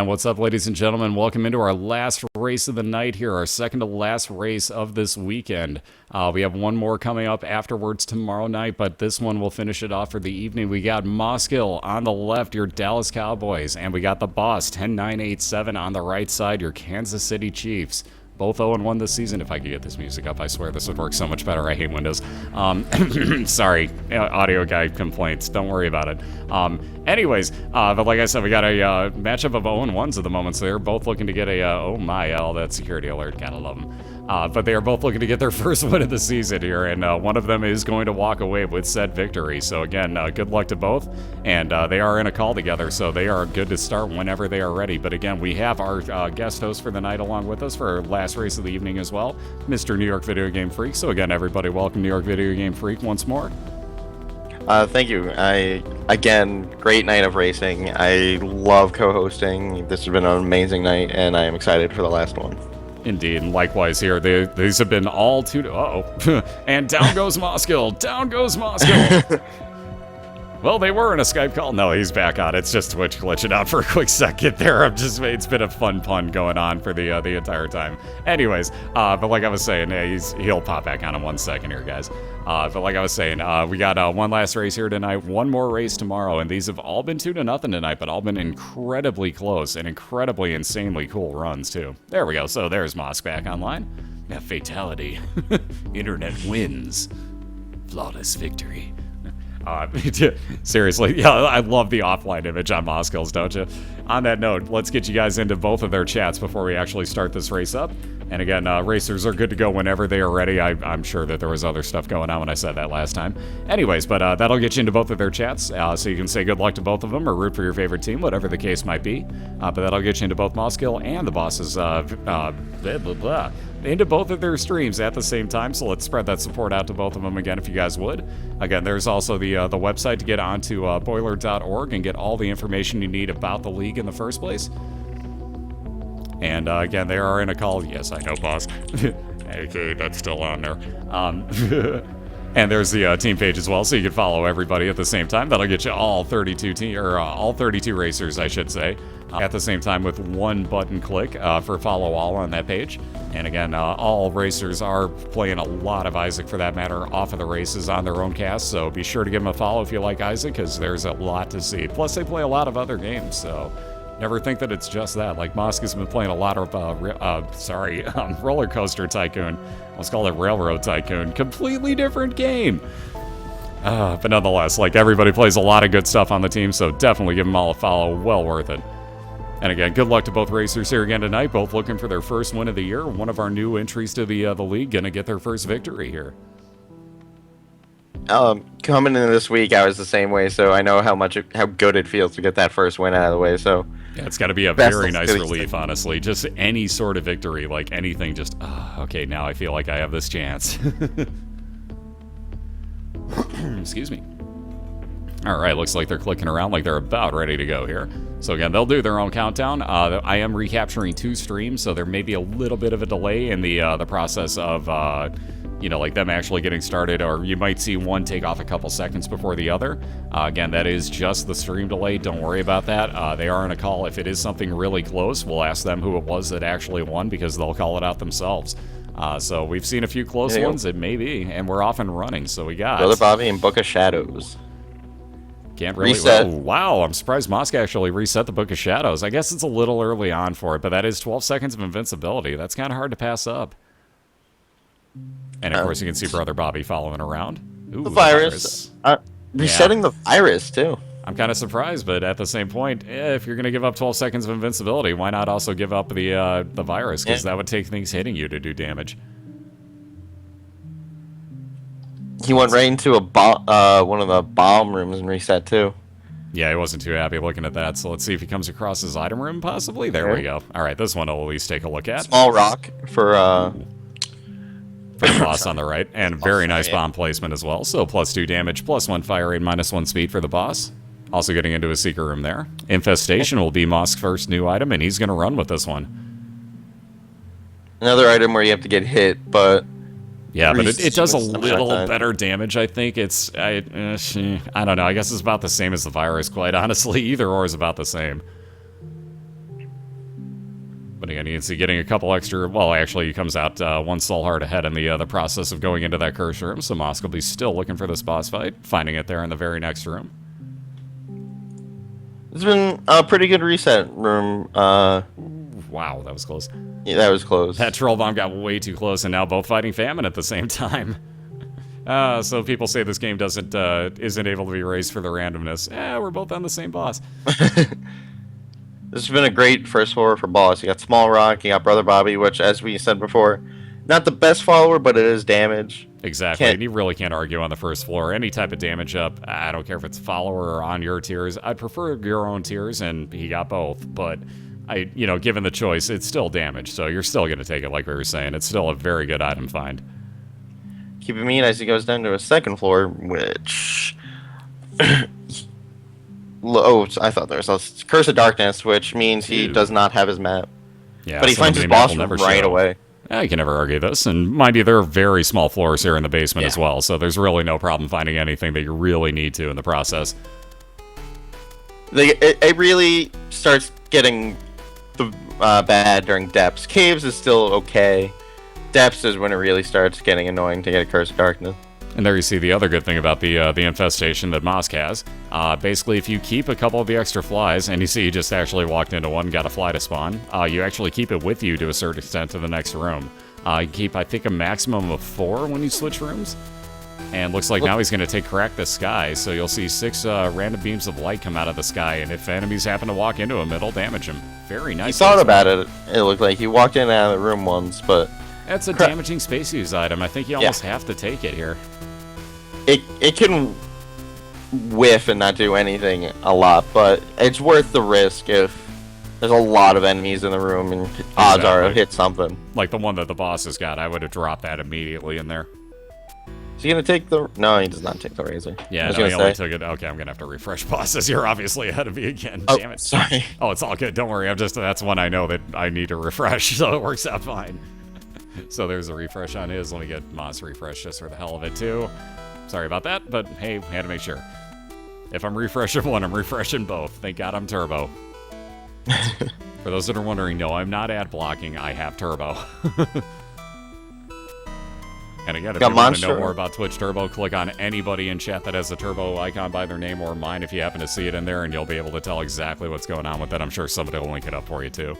And what's up, ladies and gentlemen? Welcome into our last race of the night here, our second to last race of this weekend. We have one more coming up afterwards tomorrow night, but this one will finish it off for the evening. We got Mosqiil on the left, your Dallas Cowboys, and we got the Boss 10987 on the right side, your Kansas City Chiefs. Both 0-1 this season. If I could get this music up, I swear this would work so much better. I hate Windows. Sorry, audio guy complaints. Don't worry about it. Anyways, but like I said, we got a matchup of 0-1s at the moment, so they're both looking to get a, oh my, all that security alert. Gotta love them. But they are both looking to get their first win of the season here, and one of them is going to walk away with said victory. So again, good luck to both, and they are in a call together, so they are good to start whenever they are ready. But again, we have our guest host for the night along with us for our last race of the evening as well, Mr. New York Video Game Freak. So again, everybody, welcome New York Video Game Freak once more. Thank you. Again, great night of racing. I love co-hosting. This has been an amazing night, and I am excited for the last one. Indeed, and likewise here. These have been all too... Uh-oh. And down goes Mosqiil. Down goes Mosqiil. Well, they were in a Skype call. No, he's back on. It's just Twitch glitching out for a quick second there. It's been a fun pun going on for the entire time. Anyways, but like I was saying, he'll pop back on in 1 second here, guys. But like I was saying, we got one last race here tonight, one more race tomorrow, and these have all been 2-0 tonight, but all been incredibly close and incredibly insanely cool runs, too. There we go. So there's Mosk back online. Yeah, fatality. Internet wins. Flawless victory. Seriously, yeah, I love the offline image on Mosqill's, don't you? On that note, let's get you guys into both of their chats before we actually start this race up. And again, racers are good to go whenever they are ready. I'm sure that there was other stuff going on when I said that last time. Anyways, but that'll get you into both of their chats, so you can say good luck to both of them or root for your favorite team, whatever the case might be. But that'll get you into both Mosqiil and the Boss's into both of their streams at the same time, so let's spread that support out to both of them again if you guys would. Again, there's also the website to get onto BOILeR.org and get all the information you need about the league in the first place. And again, they are in a call. Yes, I know, boss. Okay, that's still on there. And there's the team page as well, so you can follow everybody at the same time. That'll get you all 32 all 32 racers, I should say, at the same time with one button click for follow all on that page. And again, all racers are playing a lot of Isaac, for that matter, off of the races on their own cast. So be sure to give them a follow if you like Isaac, because there's a lot to see. Plus, they play a lot of other games, so never think that it's just that. Like, Mosk has been playing a lot of, Roller Coaster Tycoon. Let's call it Railroad Tycoon. Completely different game. But nonetheless, like, everybody plays a lot of good stuff on the team, so definitely give them all a follow. Well worth it. And again, good luck to both racers here again tonight, both looking for their first win of the year. One of our new entries to the league gonna get their first victory here. Coming into this week, I was the same way, so I know how good it feels to get that first win out of the way. So yeah, it's got to be a very nice relief, honestly. Just any sort of victory, like anything, just okay. Now I feel like I have this chance. Excuse me. All right, looks like they're clicking around like they're about ready to go here. So again, they'll do their own countdown. I am recapturing 2 streams, so there may be a little bit of a delay in the process of like them actually getting started, or you might see one take off a couple seconds before the other. Again, that is just the stream delay. Don't worry about that. They are in a call. If it is something really close, we'll ask them who it was that actually won, because they'll call it out themselves. So we've seen a few close ones. It may be, and we're off and running. So we got Brother Bobby and Book of Shadows. Can't really reset. Oh, wow, I'm surprised Mosk actually reset the Book of Shadows. I guess it's a little early on for it, but that is 12 seconds of invincibility. That's kind of hard to pass up. And of course, you can see Brother Bobby following around. Ooh, the virus. Resetting the virus, too. I'm kind of surprised, but at the same point, if you're going to give up 12 seconds of invincibility, why not also give up the virus? Because that would take things hitting you to do damage. He went right into one of the bomb rooms and reset, too. Yeah, he wasn't too happy looking at that, so let's see if he comes across his item room, possibly. There we go. All right, this one I'll at least take a look at. Small rock for the boss on the right, and very nice bomb placement as well. So +2 damage, +1 fire rate, -1 speed for the boss. Also getting into a secret room there. Infestation will be Mosk's first new item, and he's going to run with this one. Another item where you have to get hit, but yeah, but it does a little better damage, I think. I don't know. I guess it's about the same as the virus, quite honestly. Either or is about the same. But again, you can see getting a couple extra. Well, actually, he comes out one soul heart ahead in the process of going into that curse room. So Mosqiil will be still looking for this boss fight, finding it there in the very next room. It's been a pretty good reset room. Wow, that was close. Yeah, that was close. That troll bomb got way too close, and now both fighting famine at the same time. So people say this game isn't able to be raised for the randomness. We're both on the same boss. This has been a great first floor for boss. You got Small Rock, you got Brother Bobby, which, as we said before, not the best follower, but it is damage. Exactly, and you really can't argue on the first floor. Any type of damage up, I don't care if it's follower or on your tiers. I'd prefer your own tiers, and he got both, but given the choice, it's still damage, so you're still going to take it like we were saying. It's still a very good item find. Keep it mean as he goes down to a second floor, which... Oh, I thought there was a Curse of Darkness, which means he does not have his map. Yeah, but he finds his boss right away. You can never argue this. And mind you, there are very small floors here in the basement as well, so there's really no problem finding anything that you really need to in the process. It really starts getting bad during depths. Caves is still okay. Depths is when it really starts getting annoying to get a Curse of Darkness. And there you see the other good thing about the infestation that Mosqiil has. Basically, if you keep a couple of the extra flies, and you see you just actually walked into one, got a fly to spawn, you actually keep it with you to a certain extent to the next room. You keep, I think, a maximum of 4 when you switch rooms. And looks like now he's going to take Crack the Sky, so you'll see 6 random beams of light come out of the sky, and if enemies happen to walk into him, it'll damage him. Very nice. He thought about it. It looked like he walked in and out of the room once, but... That's a damaging space use item. I think you almost have to take it here. It can whiff and not do anything a lot, but it's worth the risk if there's a lot of enemies in the room and odds are it'll hit something. Like the one that the boss has got, I would have dropped that immediately in there. Is he gonna take the... No, he does not take the razor. Yeah, no, he only took it. Okay, I'm gonna have to refresh bosses. You're obviously ahead of me again. Oh, damn it. Sorry. Oh, it's all good. Don't worry. That's one I know that I need to refresh, so it works out fine. So there's a refresh on his. Let me get Moss refresh just for the hell of it, too. Sorry about that, but hey, we had to make sure. If I'm refreshing one, I'm refreshing both. Thank God I'm turbo. For those that are wondering, no, I'm not ad blocking. I have turbo. And again, if you want to know more about Twitch Turbo, click on anybody in chat that has a turbo icon by their name or mine if you happen to see it in there, and you'll be able to tell exactly what's going on with it. I'm sure somebody will link it up for you, too.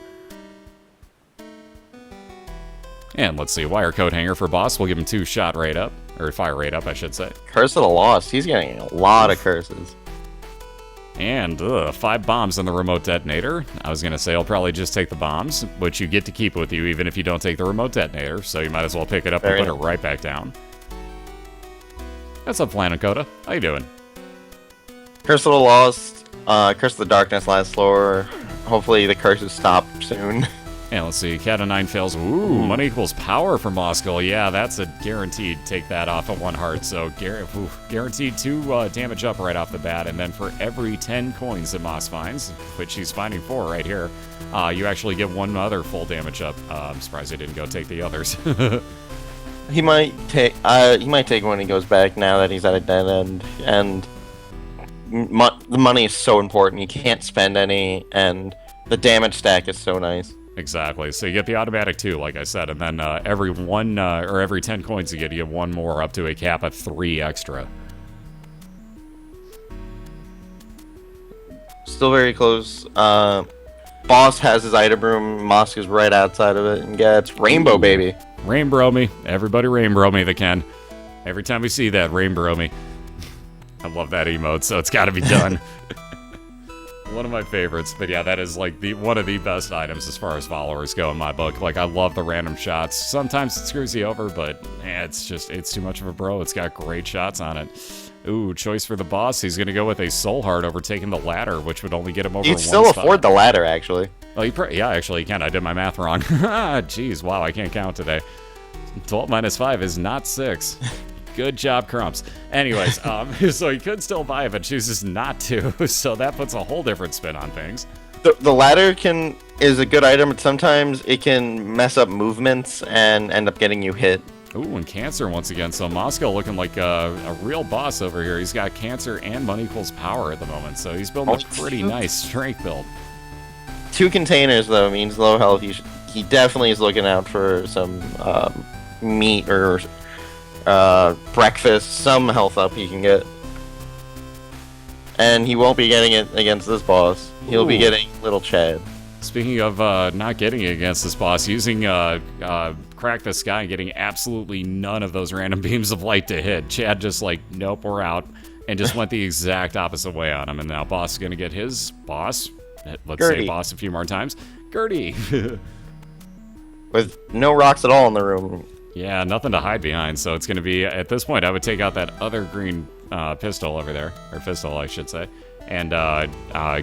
And let's see, wire coat hanger for boss. We'll give him 2 shot rate up, or fire rate up, I should say. Curse of the Lost. He's getting a lot of curses. And 5 bombs on the remote detonator. I was going to say I'll probably just take the bombs, which you get to keep with you even if you don't take the remote detonator, so you might as well pick it up and put it right back down. What's up, Flanakota? How you doing? Curse of the Lost, Curse of the Darkness last floor. Hopefully the curses stop soon. And let's see, Cat of 9 fails. Ooh, money equals power for Mosqiil. Yeah, that's a guaranteed take that off of 1 heart. So guaranteed 2 damage up right off the bat. And then for every 10 coins that Moss finds, which he's finding 4 right here, you actually get 1 other full damage up. I'm surprised he didn't go take the others. He might take when he goes back now that he's at a dead end. And the money is so important. You can't spend any, and the damage stack is so nice. Exactly. So you get the automatic 2, like I said, and then every 10 coins you get 1 more up to a cap of 3 extra. Still very close. Boss has his item room. Mosqiil is right outside of it and gets Rainbow Baby. Rainbow me. Everybody rainbow me that can. Every time we see that, rainbow me. I love that emote, so it's got to be done. One of my favorites, but yeah, that is like one of the best items as far as followers go in my book. Like, I love the random shots. Sometimes it screws you over, but it's too much of a bro. It's got great shots on it. Ooh, choice for the boss. He's gonna go with a soul heart overtaking the ladder, which would only get him over 1 spot. He'd still afford the ladder, actually. Oh, yeah, actually, he can. I did my math wrong. Jeez, wow, I can't count today. 12 minus 5 is not 6. Good job, Crumps. Anyways, so he could still buy it, but chooses not to, so that puts a whole different spin on things. The ladder is a good item, but sometimes it can mess up movements and end up getting you hit. Ooh, and Cancer once again. So Mosqiil looking like a real boss over here. He's got Cancer and money equals power at the moment, so he's building a pretty nice strength build. 2 containers, though, means low health. he definitely is looking out for some meat or breakfast, some health up he can get. And he won't be getting it against this boss. He'll be getting Little Chad. Speaking of not getting it against this boss, using Crack the Sky and getting absolutely none of those random beams of light to hit, Chad just like, nope, we're out, and just went the exact opposite way on him. And now boss is going to get his boss, let's say boss a few more times, Gertie. With no rocks at all in the room. Yeah, nothing to hide behind, so it's going to be, at this point, I would take out that other green pistol over there, or fistal, I should say, and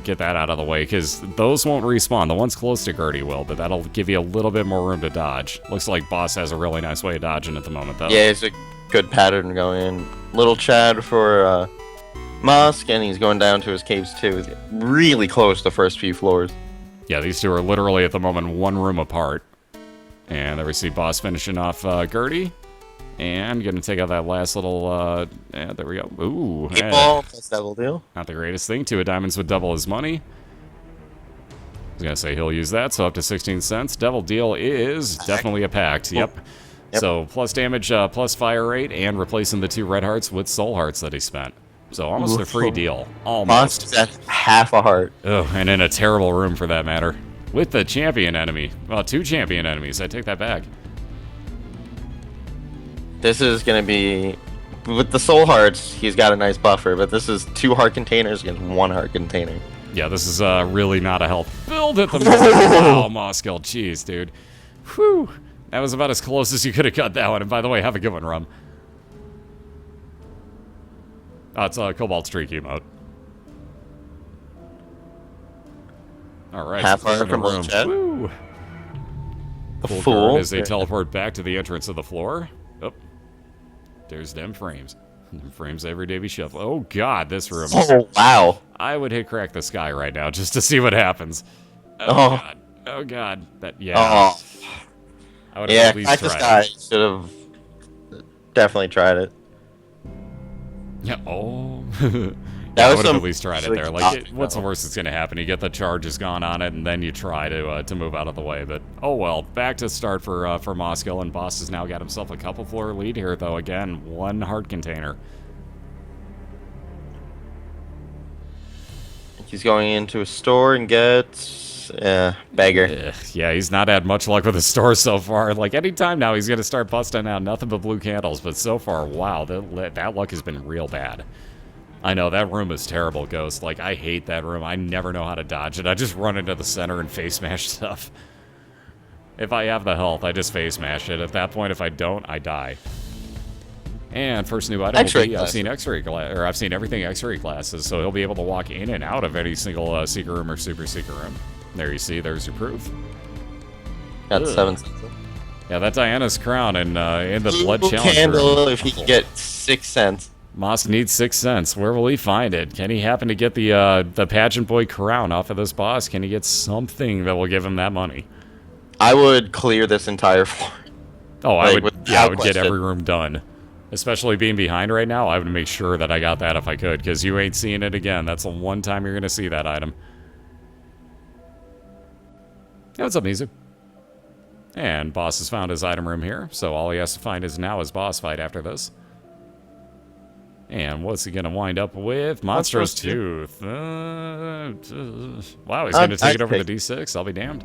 get that out of the way, because those won't respawn. The ones close to Gertie will, but that'll give you a little bit more room to dodge. Looks like boss has a really nice way of dodging at the moment, though. Yeah, it's a good pattern going in. Little Chad for Mosq, and he's going down to his caves, too. He's really close the first few floors. Yeah, these two are literally, at the moment, one room apart. And there we see boss finishing off Gertie. And gonna take out that last little, yeah, there we go. Ooh. Ball plus Devil Deal. Not the greatest thing. 2 of diamonds would double his money. I was gonna say he'll use that, so up to 16 cents. Devil Deal is definitely a pact. Yep. So plus damage, plus fire rate, and replacing the 2 red hearts with soul hearts that he spent. So almost a free deal. Almost. That's half a heart. Oh, and in a terrible room for that matter. With the champion enemy. Well, 2 champion enemies. I take that back. This is going to be... With the soul hearts, he's got a nice buffer, but this is 2 heart containers against 1 heart container. Yeah, this is really not a health build at the moment. Wow, Mosqiil. Jeez, dude. Whew. That was about as close as you could have cut that one. And by the way, have a good one, Rum. Oh, it's a Cobalt Streak emote. Alright, half heart from room. Woo. The Cool fool. card as they teleport back to the entrance of the floor. Oh, there's them frames. Them frames every day we shuffle. Oh god, this room. Oh wow! I would hit Crack the Sky right now just to see what happens. Oh god. Oh god. That yeah. Oh. I would have at least Crack the Sky should have definitely tried it. Yeah. Oh. That I was would have at least tried it there. Like, what's the no. worst that's going to happen? You get the charges gone on it, and then you try to move out of the way. But, oh well, back to start for Mosqiil, and boss has now got himself a couple floor lead here, though. Again, 1 heart container. He's going into a store and gets beggar. Yeah, he's not had much luck with the store so far. Like, anytime now, he's going to start busting out nothing but blue candles. But so far, wow, that luck has been real bad. I know, that room is terrible, Ghost. Like, I hate that room. I never know how to dodge it. I just run into the center and face smash stuff. If I have the health, I just face smash it. At that point, if I don't, I die. And first new item will be, I've seen X-ray or I've seen everything X-ray classes, so he'll be able to walk in and out of any single secret room or super secret room. There you see, there's your proof. Got 7 cents. Yeah, that Diana's crown and in the blood Blue challenge candle room. if he can get 6 cents. Mosq needs 6 cents. Where will he find it? Can he happen to get the pageant boy crown off of this boss? Can he get something that will give him that money? I would clear this entire floor. Oh, like, I would get every room done. Especially being behind right now, I would make sure that I got that if I could, because you ain't seeing it again. That's the one time you're going to see that item. Yeah, what's up, Mizu? And boss has found his item room here, so all he has to find is now his boss fight after this. And what's he going to wind up with? Monstrous Tooth. Wow, he's going to take it over the D6. I'll be damned.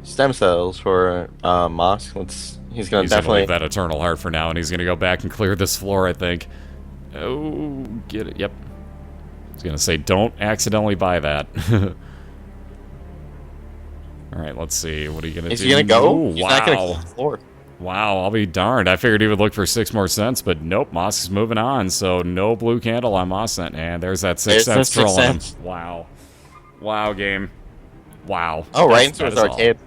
Stem cells for Mosq. He's going to definitely leave that Eternal Heart for now, and he's going to go back and clear this floor, I think. Oh, get it. Yep. I was going to say, don't accidentally buy that. All right, let's see. What are you going to do? Is he going to go? Ooh, He's wow. not going to clear the floor. Wow, I'll be darned. I figured he would look for 6 more cents, but nope, Mosq is moving on, so no blue candle on Mosq. And there's that 6 cents trolling him. Wow. Wow, game. Wow. Oh, right into his arcade.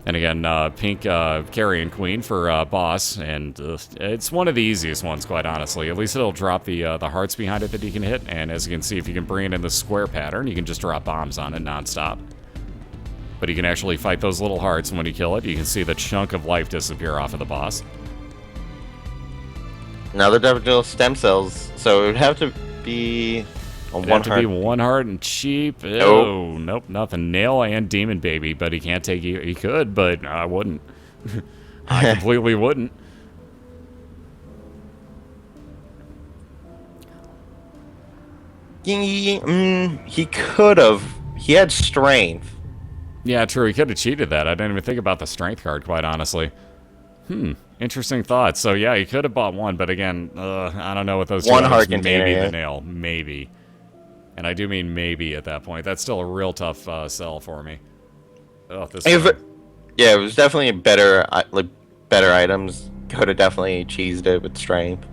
And again, pink carrion queen for boss, and it's one of the easiest ones, quite honestly. At least it'll drop the hearts behind it that you can hit, and as you can see, if you can bring it in the square pattern, you can just drop bombs on it nonstop. But you can actually fight those little hearts, and when you kill it, you can see the chunk of life disappear off of the boss. Now they're definitely stem cells, so it would have to be A It'd have to be 1 heart and cheap. Oh, nope, nothing. Nail and Demon Baby, but he can't take you. He could, but I wouldn't. I completely wouldn't. He could have. He had strength. Yeah, true. He could have cheated that. I didn't even think about the strength card, quite honestly. Interesting thought. So, yeah, he could have bought one, but again, I don't know what those two One others, heart container, maybe yeah. the nail. Maybe. And I do mean maybe at that point. That's still a real tough sell for me. Oh, this Yeah, it was definitely better items. Could have definitely cheesed it with strength.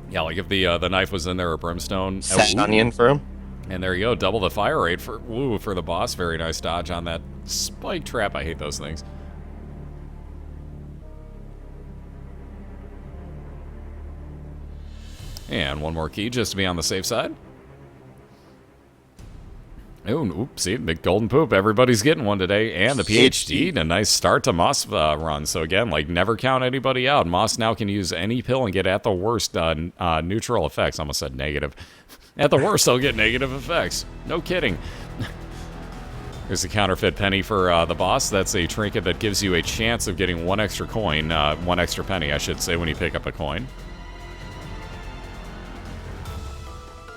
Yeah, like if the knife was in there or brimstone. Set onion for him. And there you go, double the fire rate for the boss. Very nice dodge on that spike trap. I hate those things. And one more key just to be on the safe side. Oh, oops, see, big golden poop. Everybody's getting one today. And the PhD, a nice start to Moss run. So again, like, never count anybody out. Moss now can use any pill and get at the worst neutral effects. I almost said negative. At the worst, they'll get negative effects. No kidding. Here's the counterfeit penny for the boss. That's a trinket that gives you a chance of getting one extra coin. One extra penny, I should say, when you pick up a coin.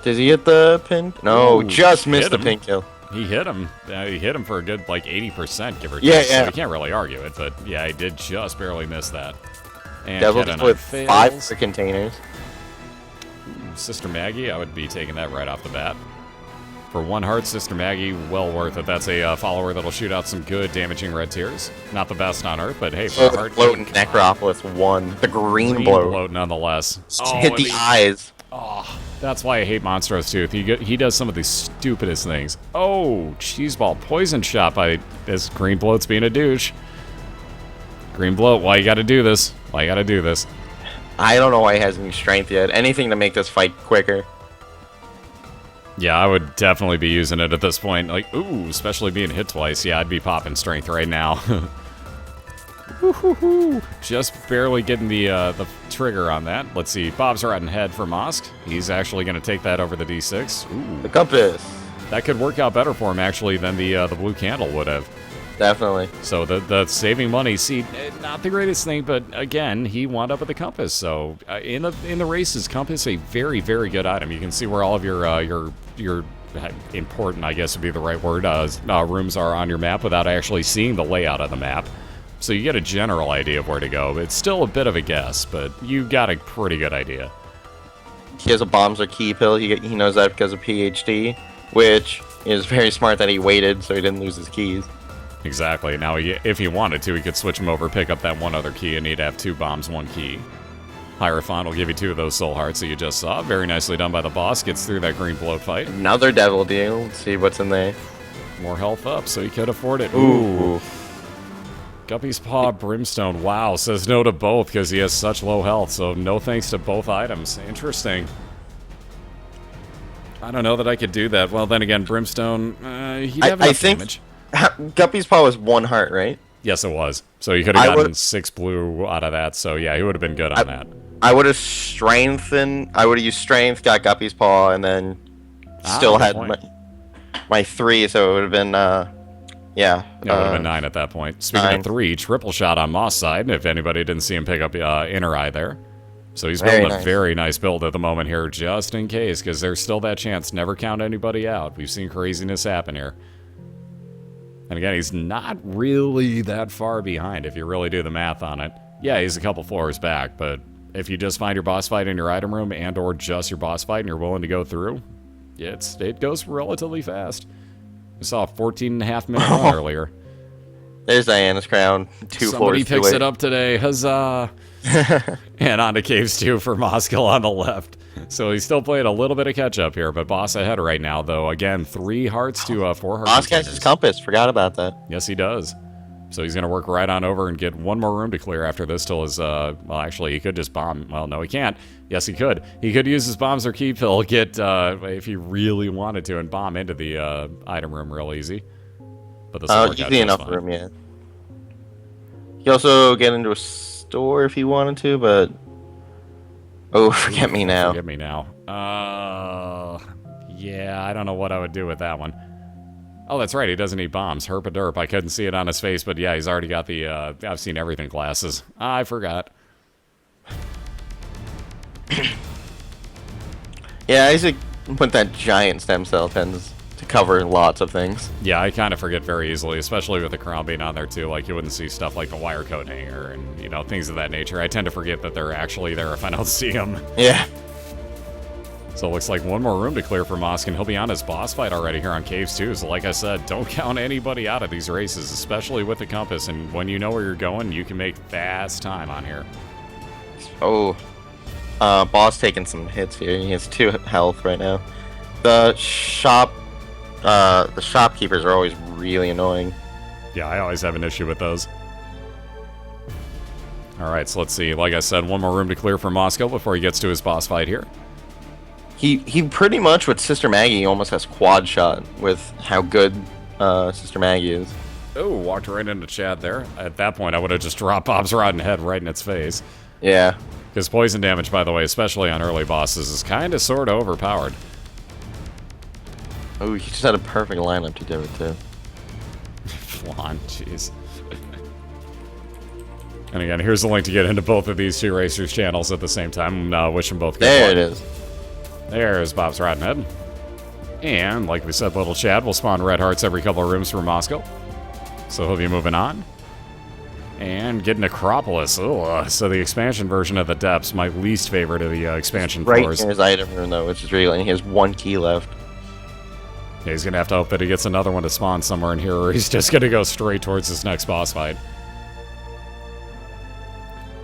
Did he hit the pin? No, Ooh, just missed the pin kill. He hit him. He hit him for a good, like, 80%, give or take. Yeah. So you can't really argue it, but yeah, he did just barely miss that. And Devil just with 5 for containers. Sister Maggie, I would be taking that right off the bat. For 1 heart, Sister Maggie, well worth it. That's a follower that'll shoot out some good damaging red tears. Not the best on Earth, but hey, for a heart. Floating Necropolis 1. The green bloat. Nonetheless. Hit the eyes. Oh, that's why I hate Monstrous Tooth. He does some of the stupidest things. Oh, cheeseball poison shot by this green bloat's being a douche. Green bloat, why you gotta do this? Why you gotta do this? I don't know why he has any strength yet. Anything to make this fight quicker. Yeah, I would definitely be using it at this point. Like, ooh, especially being hit twice. Yeah, I'd be popping strength right now. Woo-hoo-hoo. Just barely getting the trigger on that. Let's see, Bob's Rotten Head for Mosq. He's actually going to take that over the D6. Ooh. The compass. That could work out better for him, actually, than the blue candle would have. Definitely. So the saving money, see, not the greatest thing, but again, he wound up with the compass. So in the races, compass a very, very good item. You can see where all of your important, I guess would be the right word, rooms are on your map without actually seeing the layout of the map. So you get a general idea of where to go. It's still a bit of a guess, but you got a pretty good idea. He has a bombs or key pill. He knows that because of PhD, which is very smart that he waited so he didn't lose his keys. Exactly. Now, if he wanted to, he could switch him over, pick up that one other key, and he'd have 2 bombs, 1 key. Hierophant will give you 2 of those soul hearts that you just saw. Very nicely done by the boss. Gets through that green bloat fight. Another devil deal. Let's see what's in there. More health up, so he could afford it. Ooh. Guppy's Paw Brimstone. Wow, says no to both because he has such low health, so no thanks to both items. Interesting. I don't know that I could do that. Well, then again, Brimstone, he'd have enough damage. Guppy's Paw was 1 heart, right? Yes, it was. So you could have gotten 6 blue out of that, so yeah, he would have been good on that. I would have strengthened. I would have used strength, got Guppy's Paw, and then still had my 3, so it would have been, yeah. It would have been 9 at that point. Speaking 9. Of 3, triple shot on Moss' side, if anybody didn't see him pick up inner eye there. So he's building a very nice build at the moment here, just in case, because there's still that chance. Never count anybody out. We've seen craziness happen here. And again, he's not really that far behind if you really do the math on it. Yeah, he's a couple floors back, but if you just find your boss fight in your item room and or just your boss fight and you're willing to go through, it goes relatively fast. We saw a 14.5-minute run earlier. There's Diana's crown. 2 Somebody floors picks it up today. Huzzah! And on to Caves 2 for Mosqiil on the left. So he's still playing a little bit of catch-up here, but boss ahead right now, though. Again, 3 hearts to 4 hearts. Boss catches compass. Forgot about that. Yes, he does. So he's going to work right on over and get 1 more room to clear after this till his, well, actually, he could just bomb. Well, no, he can't. Yes, he could. He could use his bombs or key pill, get, if he really wanted to, and bomb into the item room real easy. But this will work out easy enough room, yeah. He also get into a store if he wanted to, but... Oh, forget me now. Forget me now. Yeah, I don't know what I would do with that one. Oh, that's right, he doesn't need bombs. Herp a derp. I couldn't see it on his face, but yeah, he's already got the, I've seen everything glasses. I forgot. Yeah, Isaac put that giant stem cell tends to cover lots of things. Yeah, I kind of forget very easily, especially with the crown being on there too. Like, you wouldn't see stuff like the wire coat hanger and, you know, things of that nature. I tend to forget that they're actually there if I don't see them. Yeah. So it looks like one more room to clear for Mosqiil, and he'll be on his boss fight already here on Caves 2. So like I said, don't count anybody out of these races, especially with the compass. And when you know where you're going, you can make fast time on here. Oh. Boss taking some hits here. He has 2 health right now. The shopkeepers are always really annoying. Yeah, I always have an issue with those. Alright, so let's see. Like I said, one more room to clear for Mosqiil before he gets to his boss fight here. He pretty much, with Sister Maggie, almost has quad shot with how good Sister Maggie is. Oh, walked right into Chad there. At that point, I would have just dropped Bob's Rotten Head right in its face. Yeah. Because poison damage, by the way, especially on early bosses, is kind of sort of overpowered. Oh, he just had a perfect lineup to do it, too. Flan, jeez. And again, here's the link to get into both of these 2 racers' channels at the same time. Wish them both good luck. There it is. There's Bob's Rotten Head. And, like we said, little Chad will spawn red hearts every couple of rooms for Mosqiil. So he'll be moving on. And get Necropolis. Ugh. So the expansion version of the Depths, my least favorite of the expansion floors. Right in his item room, though, which is really, he has 1 key left. Yeah, he's going to have to hope that he gets another one to spawn somewhere in here, or he's just going to go straight towards his next boss fight.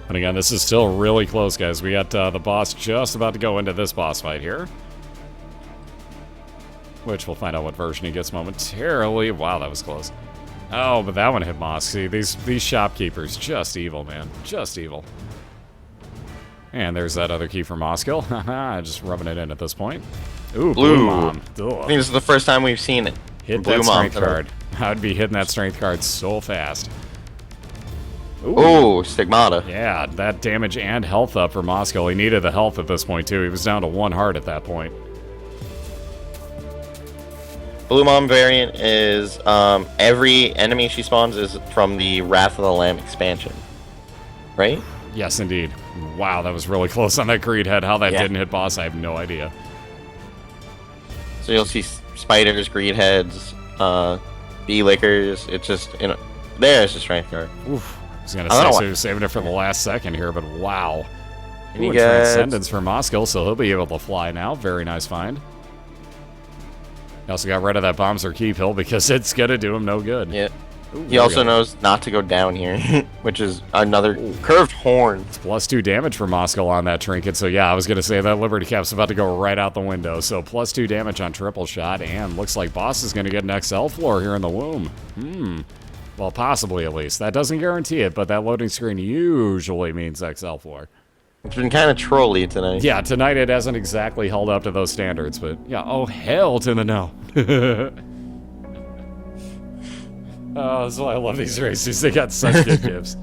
And again, this is still really close, guys. We got the boss just about to go into this boss fight here. Which we'll find out what version he gets momentarily. Wow, that was close. Oh, but that one hit Mosk. See, these shopkeepers, just evil, man. Just evil. And there's that other key for Mosqiil. Haha, just rubbing it in at this point. Ooh, Blue Mom. I think this is the first time we've seen it. Hit that strength card. I'd be hitting that strength card so fast. Ooh, Stigmata. Yeah, that damage and health up for Mosqiil. He needed the health at this point, too. He was down to 1 heart at that point. Blue Mom variant is every enemy she spawns is from the Wrath of the Lamb expansion. Right? Yes, indeed. Wow, that was really close on that Greed Head. How that didn't hit boss, I have no idea. So you'll see spiders, greed heads, bee lickers. It's just, you know, there's the strength card. Oof. I was going to say, so he was saving it for the last second here, but wow. And you get Transcendence for Mosqiil, so he'll be able to fly now. Very nice find. He also got rid of that Bombs or Key Pill because it's going to do him no good. Yeah. Ooh, he also knows not to go down here, which is another curved horn. It's +2 damage for Mosqiil on that trinket, so yeah, I was going to say that Liberty Cap's about to go right out the window. So +2 damage on triple shot, and looks like boss is going to get an XL floor here in the womb. Well, possibly at least. That doesn't guarantee it, but that loading screen usually means XL floor. It's been kind of trolly tonight. Yeah, tonight it hasn't exactly held up to those standards, but yeah, oh hell to the no. Oh, that's why I love these races. They got such good gifts.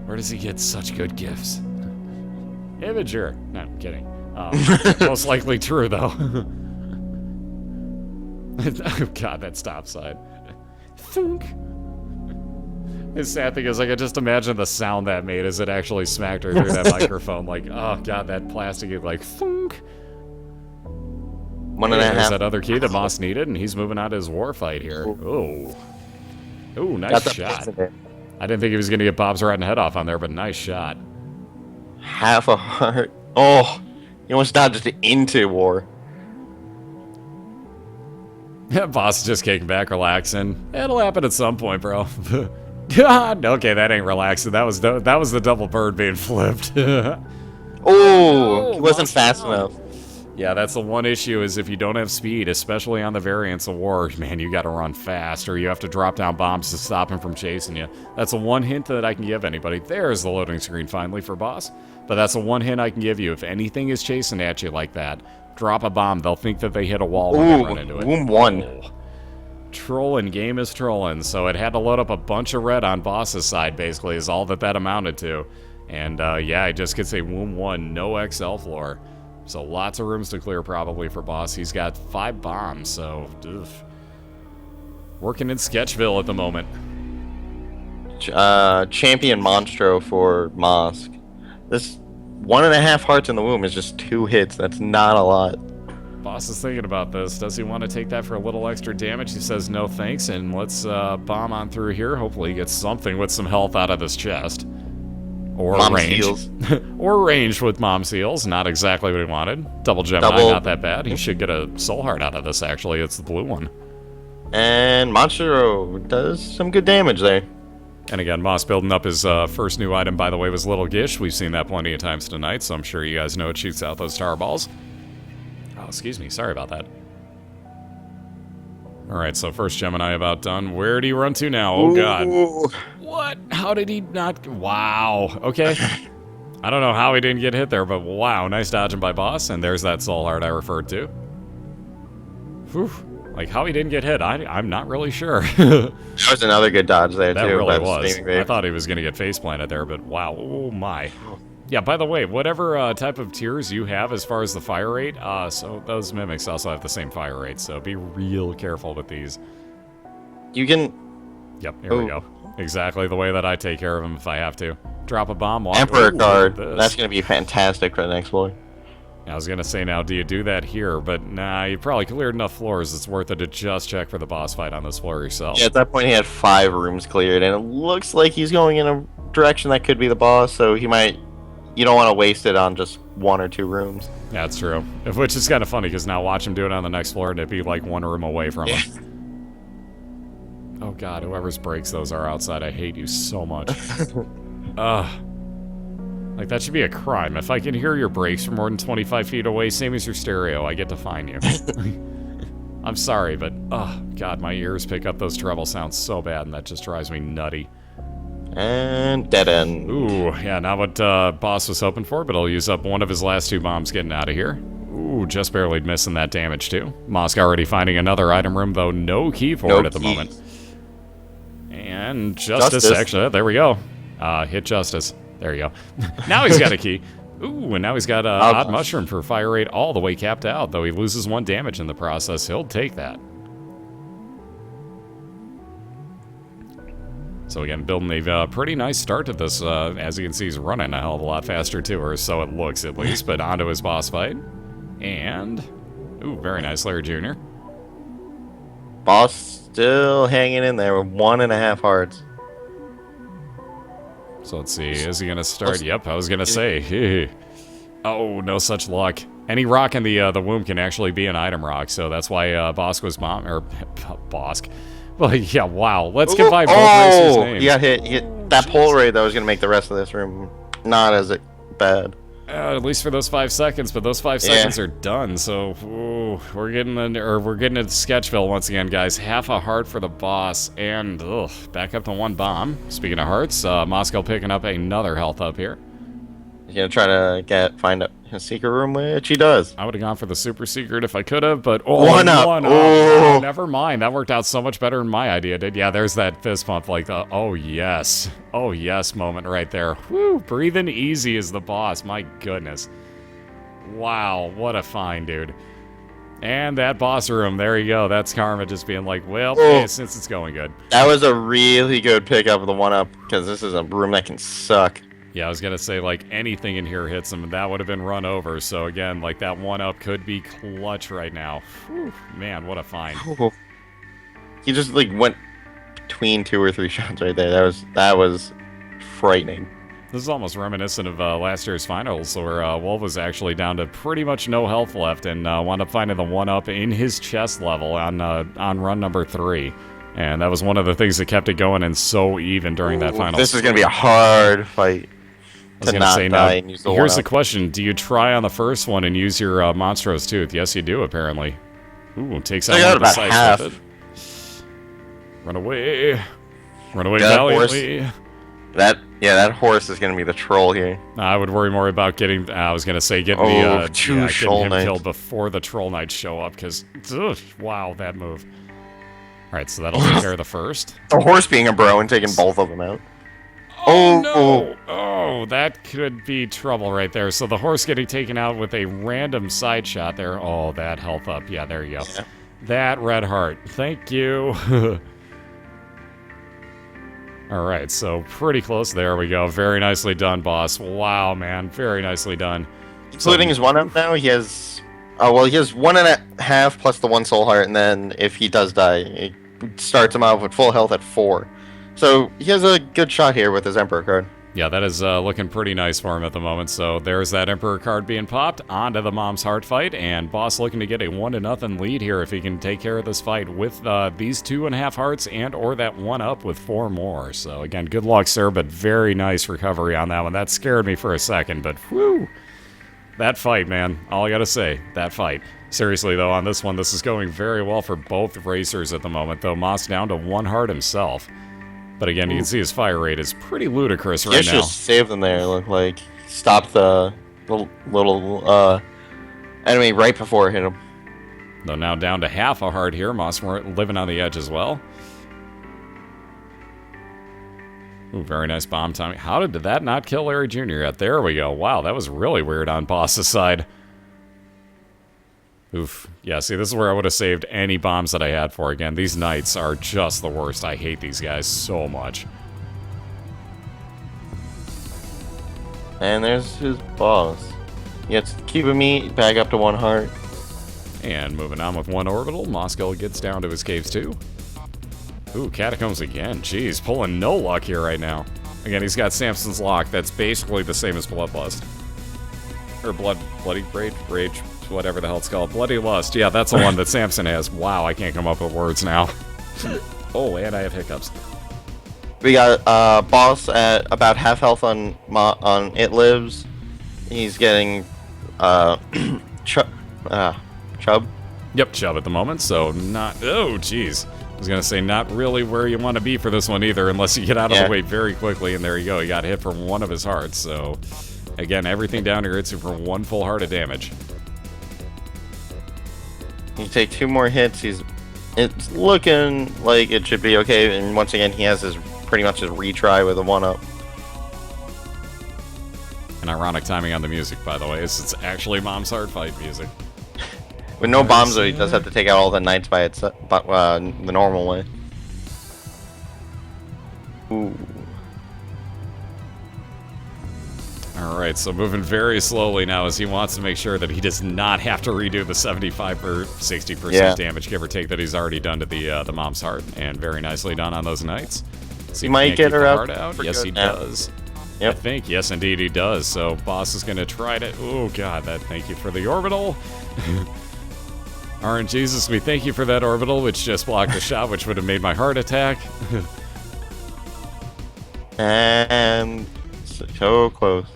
Where does he get such good gifts? Imager. No, I'm kidding. Most likely true, though. Oh, God, that stop sign. Thunk. The sad thing is, I can just imagine the sound that made as it actually smacked her through that microphone. Like, oh, God, that plastic is like, thunk. 1.5. There's that other key that Moss needed, and he's moving on to his war fight here. Oh. Ooh, nice shot. I didn't think he was going to get Bob's Rotten Head off on there, but nice shot. Half a heart. Oh, he almost dodged into war. Boss is just kicking back, relaxing. It'll happen at some point, bro. God, okay, that ain't relaxing. That was the double bird being flipped. Oh, he wasn't fast enough. Yeah, that's the one issue is if you don't have speed, especially on the variants of war, man, you gotta run fast, or you have to drop down bombs to stop him from chasing you. That's the one hint that I can give anybody. There's the loading screen finally for boss. But that's the one hint I can give you. If anything is chasing at you like that, drop a bomb. They'll think that they hit a wall when they run into it. Womb 1. Oh. Trolling, game is trolling. So it had to load up a bunch of red on boss's side, basically, is all that amounted to. And yeah, I just could say Womb 1, no XL floor. So lots of rooms to clear probably for Boss. He's got 5 bombs, so working in Sketchville at the moment. Champion Monstro for Mosq. This 1.5 hearts in the womb is just 2 hits. That's not a lot. Boss is thinking about this. Does he want to take that for a little extra damage? He says no thanks, and let's bomb on through here. Hopefully he gets something with some health out of this chest. Or range. Or range with Mosqiils. Not exactly what he wanted. Double Gemini, not that bad. He should get a soul heart out of this, actually. It's the blue one. And Monstro does some good damage there. And again, Moss building up his first new item, by the way, was Little Gish. We've seen that plenty of times tonight, so I'm sure you guys know it shoots out those tar balls. Oh, excuse me. Sorry about that. Alright, so first Gemini about done. Where did he run to now? Oh, God. What? How did he not... Wow. Okay. I don't know how he didn't get hit there, but wow. Nice dodging by Boss, and there's that soul heart I referred to. Whew. Like, how he didn't get hit, I'm not really sure. That was another good dodge there, that too. That really was. I thought he was going to get face planted there, but wow. Oh, my. Yeah, by the way, whatever type of tiers you have as far as the fire rate, so those mimics also have the same fire rate, so be real careful with these. You can... Yep, here we go. Exactly the way that I take care of them if I have to. Drop a bomb. Emperor card. That's going to be fantastic for the next floor. I was going to say now, do you do that here? But nah, you probably cleared enough floors. It's worth it to just check for the boss fight on this floor yourself. Yeah, at that point he had 5 rooms cleared, and it looks like he's going in a direction that could be the boss, so he might... You don't want to waste it on just 1 or 2 rooms. Yeah, that's true. Which is kind of funny, because now watch him do it on the next floor, and it'd be like 1 room away from him. Oh god, whoever's brakes those are outside, I hate you so much. Like, that should be a crime. If I can hear your brakes from more than 25 feet away, same as your stereo, I get to fine you. I'm sorry, but, oh god, my ears pick up those treble sounds so bad, and that just drives me nutty. And dead end. Ooh, yeah, not what Boss was hoping for, but he'll use up one of his last 2 bombs getting out of here. Ooh, just barely missing that damage, too. Mosq already finding another item room, though no key for it at the moment. And Justice, actually, there we go. Hit Justice. There you go. Now he's got a key. Ooh, and now he's got a Odd Mushroom for fire rate all the way capped out, though he loses 1 damage in the process. He'll take that. So again, building a pretty nice start to this. As you can see, he's running a hell of a lot faster too, or so it looks at least. But onto his boss fight. And, ooh, very nice, Larry Jr. Boss still hanging in there with 1.5 hearts. So let's see, is he gonna start? Yep, I was gonna say. Oh, no such luck. Any rock in the womb can actually be an item rock, so that's why Bosk was Bosk. Well, yeah, wow. Let's combine both racers' names. He got hit. That pole raid that was going to make the rest of this room not as bad. At least for those 5 seconds, but those 5 seconds are done. So ooh, we're getting into Sketchville once again, guys. Half a heart for the boss, and back up to 1 bomb. Speaking of hearts, Mosqiil picking up another health up here. He's gonna try to find a secret room, which he does. I would have gone for the super secret if I could have, but one up. Oh, never mind. That worked out so much better than my idea did. Yeah, there's that fist pump, like the oh yes moment right there. Woo, breathing easy is the boss. My goodness. Wow, what a find, dude. And that boss room, there you go. That's karma just being like, well, since it's going good. That was a really good pickup of the 1-up, because this is a room that can suck. Yeah, I was going to say, like, anything in here hits him, and that would have been run over. So, again, like, that 1-up could be clutch right now. Whew, man, what a find. He just, like, went between 2 or 3 shots right there. That was frightening. This is almost reminiscent of last year's finals, where Wolf was actually down to pretty much no health left and wound up finding the 1-up in his chest level on run number 3. And that was one of the things that kept it going and so even during that final. This is going to be a hard fight. I was going to say, now, here's the question. Do you try on the first one and use your Monstros Tooth? Yes, you do, apparently. Ooh, takes out one of the sights with it. Run away. Run away valiantly. That horse is going to be the troll here. I would worry more about getting, I was going to say, getting getting him killed before the Troll Knights show up, because, wow, that move. Alright, so that'll take care of the first. The horse being a bro and taking both of them out. Oh Oh, no! Oh, that could be trouble right there. So the horse getting taken out with a random side shot there. Oh, that health up. Yeah, there you go. yeah. That red heart. Thank you. All right, so pretty close. There we go. Very nicely done, boss. Wow, man. Very nicely done. Including his 1-up now, he has... Oh, well, he has 1.5 plus the 1 soul heart, and then if he does die, it starts him off with full health at 4. So he has a good shot here with his Emperor card. Yeah, that is looking pretty nice for him at the moment. So there's that Emperor card being popped onto the Mom's Heart fight, and Boss looking to get a 1-0 lead here if he can take care of this fight with these 2.5 hearts and or that 1-up with 4 more. So again, good luck, sir, but very nice recovery on that one. That scared me for a second, but whew. That fight, man. All I gotta say, that fight. Seriously, though, on this one, this is going very well for both racers at the moment, though Moss down to 1 heart himself. But again, you can see his fire rate is pretty ludicrous right now. Just saved them there. Look like stopped the little enemy right before it hit him. Though now down to half a heart here. Moss living on the edge as well. Ooh, very nice bomb timing. How did that not kill Larry Jr. yet? There we go. Wow, that was really weird on Boss's side. Oof. Yeah, see, this is where I would have saved any bombs that I had for. Again, these knights are just the worst. I hate these guys so much. And there's his boss. He gets Cuba meat back up to 1 heart. And moving on with 1 orbital, Mosqiil gets down to his caves too. Ooh, Catacombs again. Jeez, pulling no luck here right now. Again, he's got Samson's Lock. That's basically the same as Bloodlust. Or Bloody Rage, whatever the hell it's called. Bloody Lust. Yeah, that's the one that Samson has. Wow, I can't come up with words now. Oh, and I have hiccups. We got boss at about half health on It Lives. He's getting Chubb. Yep, Chubb at the moment, so not... Oh, jeez. I was going to say not really where you want to be for this one either, unless you get out of the way very quickly, and there you go. He got hit for 1 of his hearts, so... Again, everything down here hits you for 1 full heart of damage. You take 2 more hits, it's looking like it should be okay, and once again he has his pretty much his retry with a 1-up. An ironic timing on the music, by the way, is it's actually Mom's Heart fight music. With no bombs, though, he does have to take out all the knights by the normal way. Ooh. Alright, so moving very slowly now as he wants to make sure that he does not have to redo the 75 or 60% damage, give or take, that he's already done to the Mom's Heart. And very nicely done on those knights. He might get her out. Yes, he does. Yep. I think, yes, indeed he does. So Boss is going to try to... Oh, God, thank you for the orbital. RNGesus, we thank you for that orbital, which just blocked the shot, which would have made my heart attack. And so close.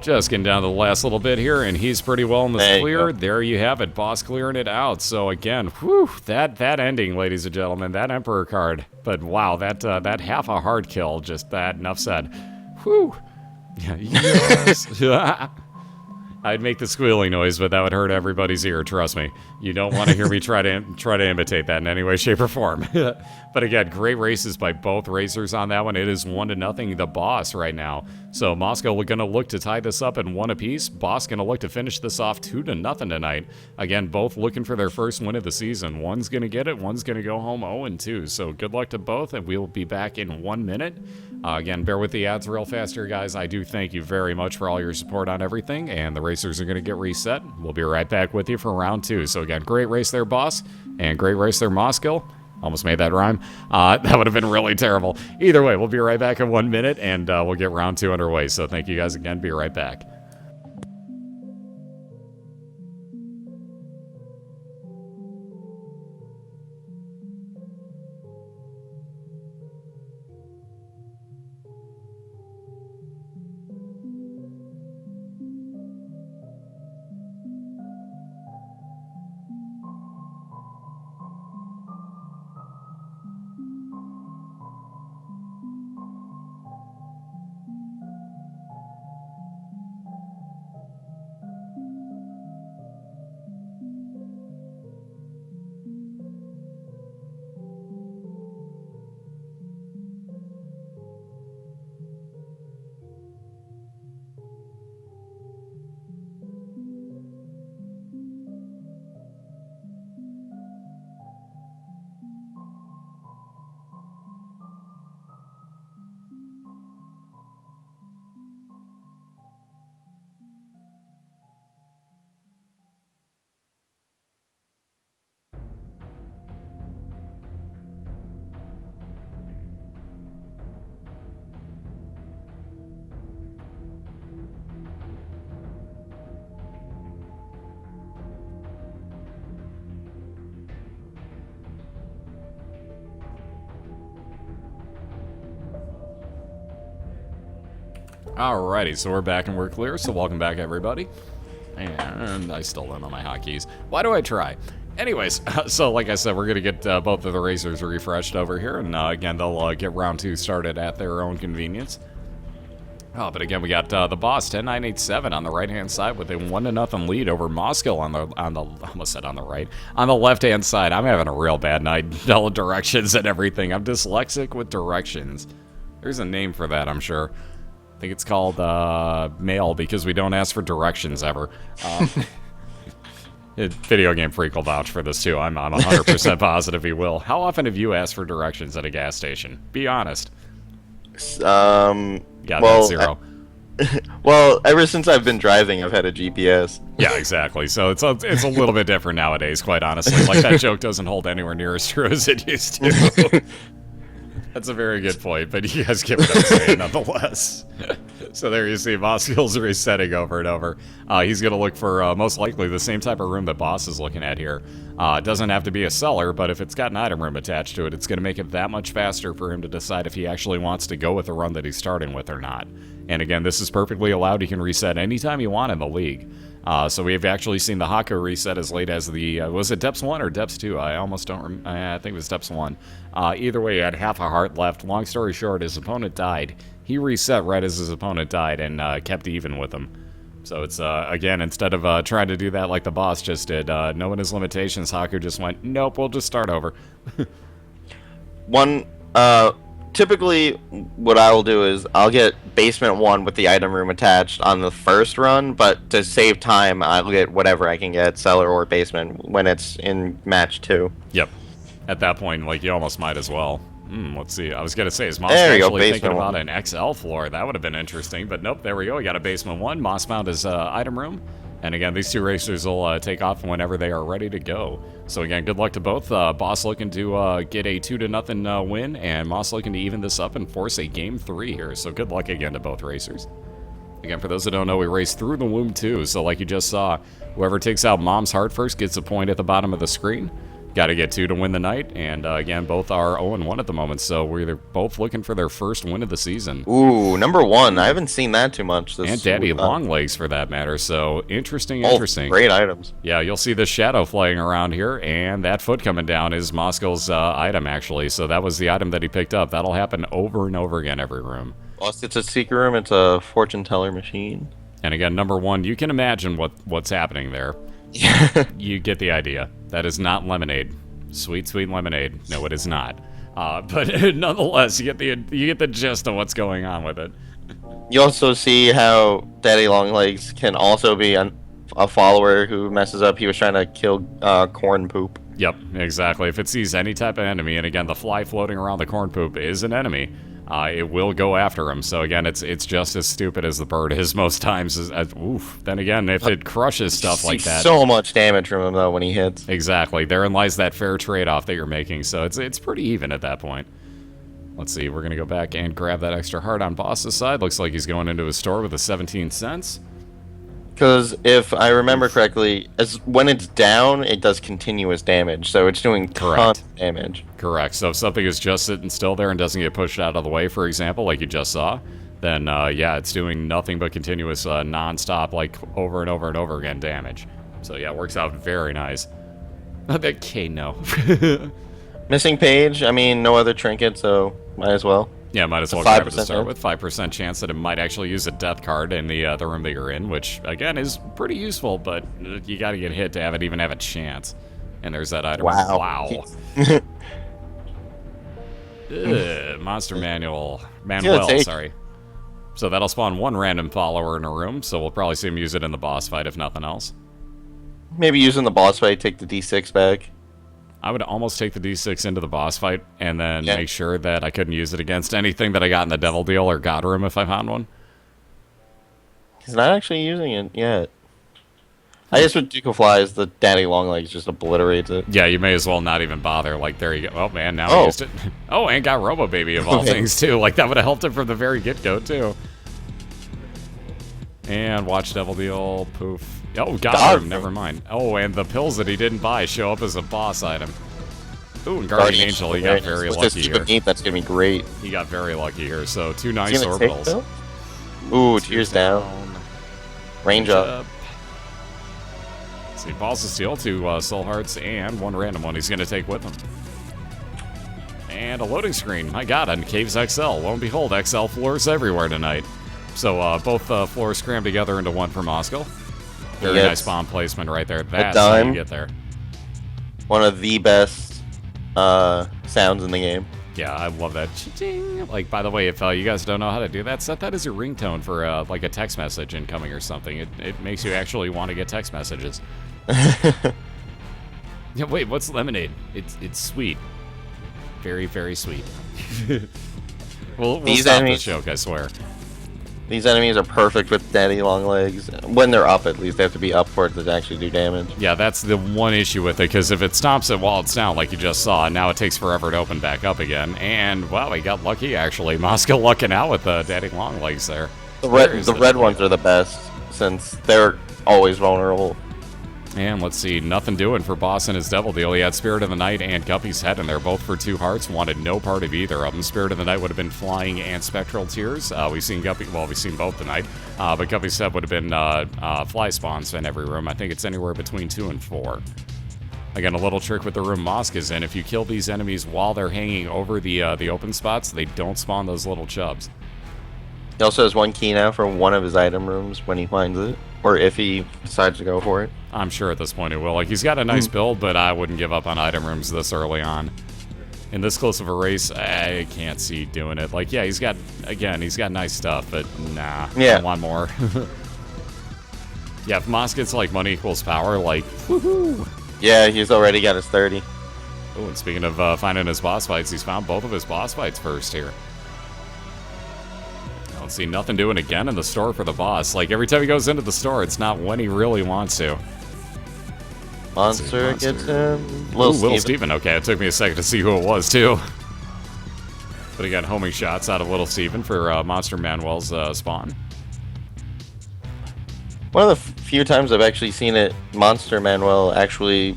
Just getting down to the last little bit here, and he's pretty well in this clear. Go. There you have it, Boss clearing it out. So again, whew, that ending, ladies and gentlemen, that Emperor card. But wow, that half a hard kill, just that, enough said. Whew. Yes. I'd make the squealing noise, but that would hurt everybody's ear, trust me. You don't want to hear me try to imitate that in any way, shape, or form. But again, great races by both racers on that one. It is 1-0 the Boss right now. So Mosqiil going to look to tie this up in 1 apiece. Boss going to look to finish this off 2-0 tonight. Again, both looking for their first win of the season. One's going to get it, one's going to go home 0-2. So good luck to both, and we'll be back in 1 minute. Again, bear with the ads real fast here, guys. I do thank you very much for all your support on everything, and the racers are going to get reset. We'll be right back with you for round 2. So again, great race there, Boss, and great race there, Mosqiil. Almost made that rhyme. That would have been really terrible. Either way, we'll be right back in 1 minute, and we'll get round 2 underway. So thank you guys again. Be right back. Alrighty, so we're back and we're clear, so welcome back, everybody. And I still don't know my hotkeys. Why do I try? Anyways, so like I said, we're going to get both of the racers refreshed over here, and again, they'll get round 2 started at their own convenience. Oh, but again, we got TheBoss10987 on the right-hand side with a 1-0 lead over Mosqiil on the almost said on the right, on the left-hand side. I'm having a real bad night, telling directions and everything. I'm dyslexic with directions. There's a name for that, I'm sure. I think it's called mail because we don't ask for directions ever. Video Game Freak will vouch for this too. I'm 100% positive he will. How often have you asked for directions at a gas station? Be honest. Yeah, well, that's 0. Well, ever since I've been driving, I've had a GPS. Yeah, exactly. So it's a little bit different nowadays, quite honestly. Like, that joke doesn't hold anywhere near as true as it used to. That's a very good point, but you guys get what I'm saying nonetheless. So there you see Mosqiil's resetting over and over. He's going to look for most likely the same type of room that Boss is looking at here. It doesn't have to be a cellar, but if it's got an item room attached to it, it's going to make it that much faster for him to decide if he actually wants to go with the run that he's starting with or not. And again, this is perfectly allowed. He can reset anytime you want in the league. So we've actually seen the Haku reset as late as the, was it Depths 1 or Depths 2? I almost don't remember. I think it was Depths 1. Either way, he had half a heart left. Long story short, his opponent died. He reset right as his opponent died and kept even with him. So it's, again, instead of trying to do that like the boss just did, knowing his limitations, Haku just went, nope, we'll just start over. Typically, what I will do is I'll get basement 1 with the item room attached on the first run, but to save time, I'll get whatever I can get, cellar or basement, when it's in match 2. Yep. At that point, like, you almost might as well. Let's see. I was going to say, is Moss actually thinking about an XL floor? That would have been interesting, but nope, there we go. We got a basement 1. Moss found his item room. And again, these 2 racers will take off whenever they are ready to go. So again, good luck to both. Boss looking to get a 2-0 win, and Moss looking to even this up and force a game 3 here. So good luck again to both racers. Again, for those that don't know, we race through the womb too. So like you just saw, whoever takes out Mom's heart first gets a point at the bottom of the screen. Got to get 2 to win the night, and again, both are 0-1 at the moment, so we're both looking for their first win of the season. Ooh, number 1. I haven't seen that too much. And Daddy Longlegs, for that matter, so interesting. Great items. Yeah, you'll see the shadow flying around here, and that foot coming down is Mosqiil's item, actually, so that was the item that he picked up. That'll happen over and over again every room. Plus, it's a secret room. It's a fortune teller machine. And again, number 1, you can imagine what's happening there. You get the idea. That is not lemonade. Sweet, sweet lemonade. No, it is not. But nonetheless, you get the gist of what's going on with it. You also see how Daddy Longlegs can also be a follower who messes up. He was trying to kill corn poop. Yep, exactly. If it sees any type of enemy, and again, the fly floating around the corn poop is an enemy, it will go after him. So again, it's just as stupid as the bird is most times. Oof. Then again, if it crushes stuff like that, so much damage from him though when he hits. Exactly. Therein lies that fair trade-off that you're making. So it's pretty even at that point. Let's see. We're gonna go back and grab that extra heart on Boss's side. Looks like he's going into his store with a 17 cents. Because if I remember correctly, when it's down, it does continuous damage, so it's doing tons of damage. Correct. So if something is just sitting still there and doesn't get pushed out of the way, for example, like you just saw, then yeah, it's doing nothing but continuous, non-stop, like over and over and over again damage. So yeah, it works out very nice. Okay, no. Missing page. I mean, no other trinket, so might as well. Yeah, might as well grab it to start with. 5% chance that it might actually use a death card in the room that you're in, which, again, is pretty useful, but you gotta get hit to have it even have a chance. And there's that item. Wow. Monster Manual. Manuel, sorry. So that'll spawn 1 random follower in a room, so we'll probably see him use it in the boss fight, if nothing else. Maybe using the boss fight, take the D6 back. I would almost take the D6 into the boss fight and then make sure that I couldn't use it against anything that I got in the Devil Deal or God Room if I found one. He's not actually using it yet. I guess with Duke of Flies, the Daddy Longlegs just obliterates it. Yeah, you may as well not even bother. Like, there you go. Oh, man, now I used it. Oh, and got Robo Baby of all things, too. Like, that would have helped him from the very get-go, too. And watch Devil Deal. Poof. Oh, God Room. Never mind. Oh, and the pills that he didn't buy show up as a boss item. Ooh, and Guardian Angel. He got very lucky here. That's going to be great. He got very lucky here. So, 2 nice orbitals. Ooh, tears down. Range up. See, Balls of Steel, 2 Soul Hearts, and 1 random one he's going to take with him. And a loading screen. My god, on Caves XL. Lo and behold, XL floors everywhere tonight. So both floors crammed together into one for Mosqiil. Very nice bomb placement right there. That's how you get there. One of the best sounds in the game. Yeah, I love that. Ching. Like, by the way, if you guys don't know how to do that, set that as your ringtone for like a text message incoming or something. It makes you actually want to get text messages. Yeah, wait, what's lemonade? It's sweet. Very, very sweet. we'll stop this joke, I swear. These enemies are perfect with daddy long legs. When they're up, at least, they have to be up for it to actually do damage. Yeah, that's the one issue with it, because if it stomps it while it's down, like you just saw, now it takes forever to open back up again. And, wow, we got lucky, actually. Mosqiil lucking out with the daddy long legs there. The red ones are the best, since they're always vulnerable. And let's see, nothing doing for Boss and his Devil Deal. He had Spirit of the Night and Guppy's Head in there, both for 2 hearts. Wanted no part of either of them. Spirit of the Night would have been Flying and Spectral Tears. We've seen Guppy, well, we've seen both tonight. But Guppy's Head would have been Fly Spawns in every room. I think it's anywhere between 2 and 4. Again, a little trick with the room Mosq is in. If you kill these enemies while they're hanging over the open spots, they don't spawn those little chubs. He also has 1 key now for one of his item rooms when he finds it, or if he decides to go for it. I'm sure at this point he will. Like, he's got a nice build, but I wouldn't give up on item rooms this early on. In this close of a race, I can't see doing it. Like, yeah, he's got nice stuff, but nah, yeah. I want more. Yeah, if Mosq gets, like, money equals power, like, woohoo! Yeah, he's already got his 30. Oh, and speaking of finding his boss fights, he's found both of his boss fights first here. Let's see, nothing doing again in the store for the boss. Like, every time he goes into the store, it's not when he really wants to. Monster gets him. Little Steven. Okay, it took me a second to see who it was, too. But again, homing shots out of Little Steven for Monster Manuel's spawn. One of the few times I've actually seen it, Monster Manuel actually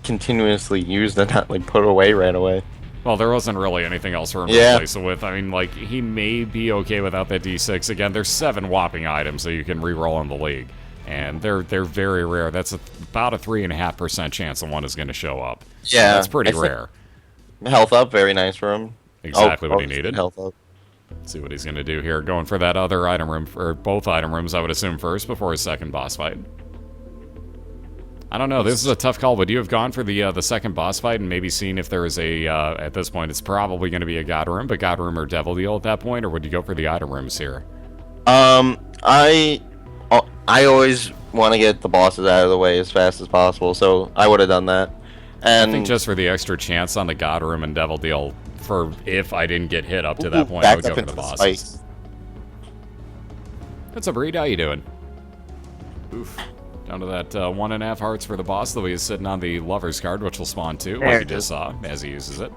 continuously used and not, like, put away right away. Well, there wasn't really anything else for him to replace it with. I mean, like, he may be okay without that D6. Again, there's 7 whopping items that you can re-roll in the league. And they're very rare. That's about a 3.5% chance that one is going to show up. Yeah. That's pretty rare. Health up, very nice for him. Exactly what he needed. Health up. Let's see what he's going to do here. Going for that other item room, or both item rooms, I would assume, first before his second boss fight. I don't know. This is a tough call. Would you have gone for the second boss fight and maybe seen if there is a, at this point, it's probably going to be a God Room, but God Room or Devil Deal at that point, or would you go for the item rooms here? I always want to get the bosses out of the way as fast as possible, so I would have done that. And I think just for the extra chance on the God Room and Devil Deal, for if I didn't get hit up to that point, I would go for the bosses. What's up, Reed? How you doing? Oof. Down to that 1.5 hearts for the boss, though he is sitting on the Lover's card, which will spawn 2, like you just saw, as he uses it.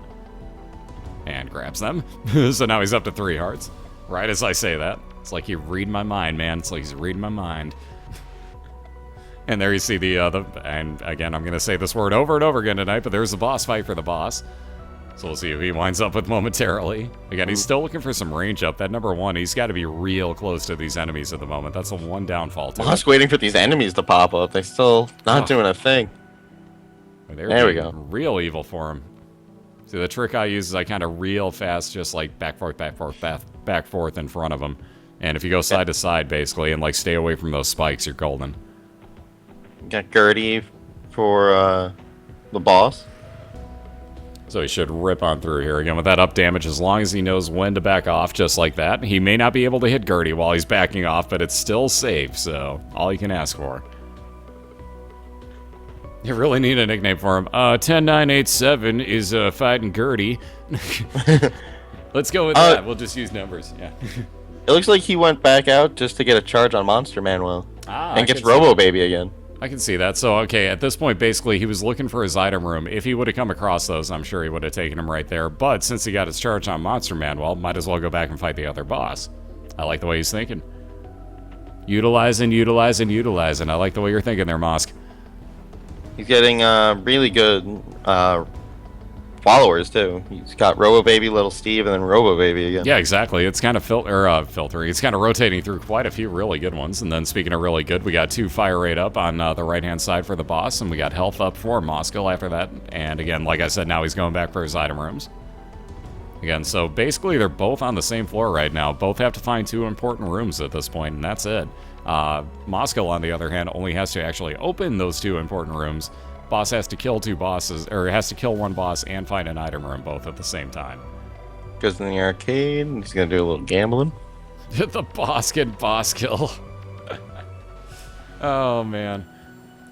And grabs them. So now he's up to 3 hearts. Right as I say that. It's like you read my mind, man. It's like he's reading my mind. And there you see and again, I'm going to say this word over and over again tonight, but there's a boss fight for the boss. So we'll see who he winds up with momentarily. Again, he's still looking for some range up. That number 1, he's got to be real close to these enemies at the moment. That's the one downfall to it. I'm just waiting for these enemies to pop up. They're still not doing a thing. There we go. Real evil for him. See, the trick I use is I kind of real fast, just like back, forth in front of him. And if you go side to side, basically, and like stay away from those spikes, you're golden. Got Gertie for the boss. So he should rip on through here again with that up damage as long as he knows when to back off, just like that. He may not be able to hit Gertie while he's backing off, but it's still safe, so all you can ask for. You really need a nickname for him. 10987 is fighting Gertie. Let's go with that. We'll just use numbers. Yeah. It looks like he went back out just to get a charge on Monster Manuel. And gets Robo Baby again. I can see that. So, okay, at this point, basically, he was looking for his item room. If he would have come across those, I'm sure he would have taken them right there. But since he got his charge on Monster Manuel, might as well go back and fight the other boss. I like the way he's thinking. Utilizing. I like the way you're thinking there, Mosq. He's getting really good followers too. He's got Robo Baby, Little Steve, and then Robo Baby again. Yeah, exactly. It's kind of filtering. It's kind of rotating through quite a few really good ones. And then speaking of really good, we got 2 fire rate up on the right-hand side for the boss, and we got health up for Mosqiil after that. And again, like I said, now he's going back for his item rooms. Again, so basically they're both on the same floor right now. Both have to find 2 important rooms at this point, and that's it. Mosqiil, on the other hand, only has to actually open those 2 important rooms. Boss has to kill 2 bosses, or has to kill 1 boss and find an item room both at the same time. Goes in the arcade, he's gonna do a little gambling. The boss can boss kill. Oh, man.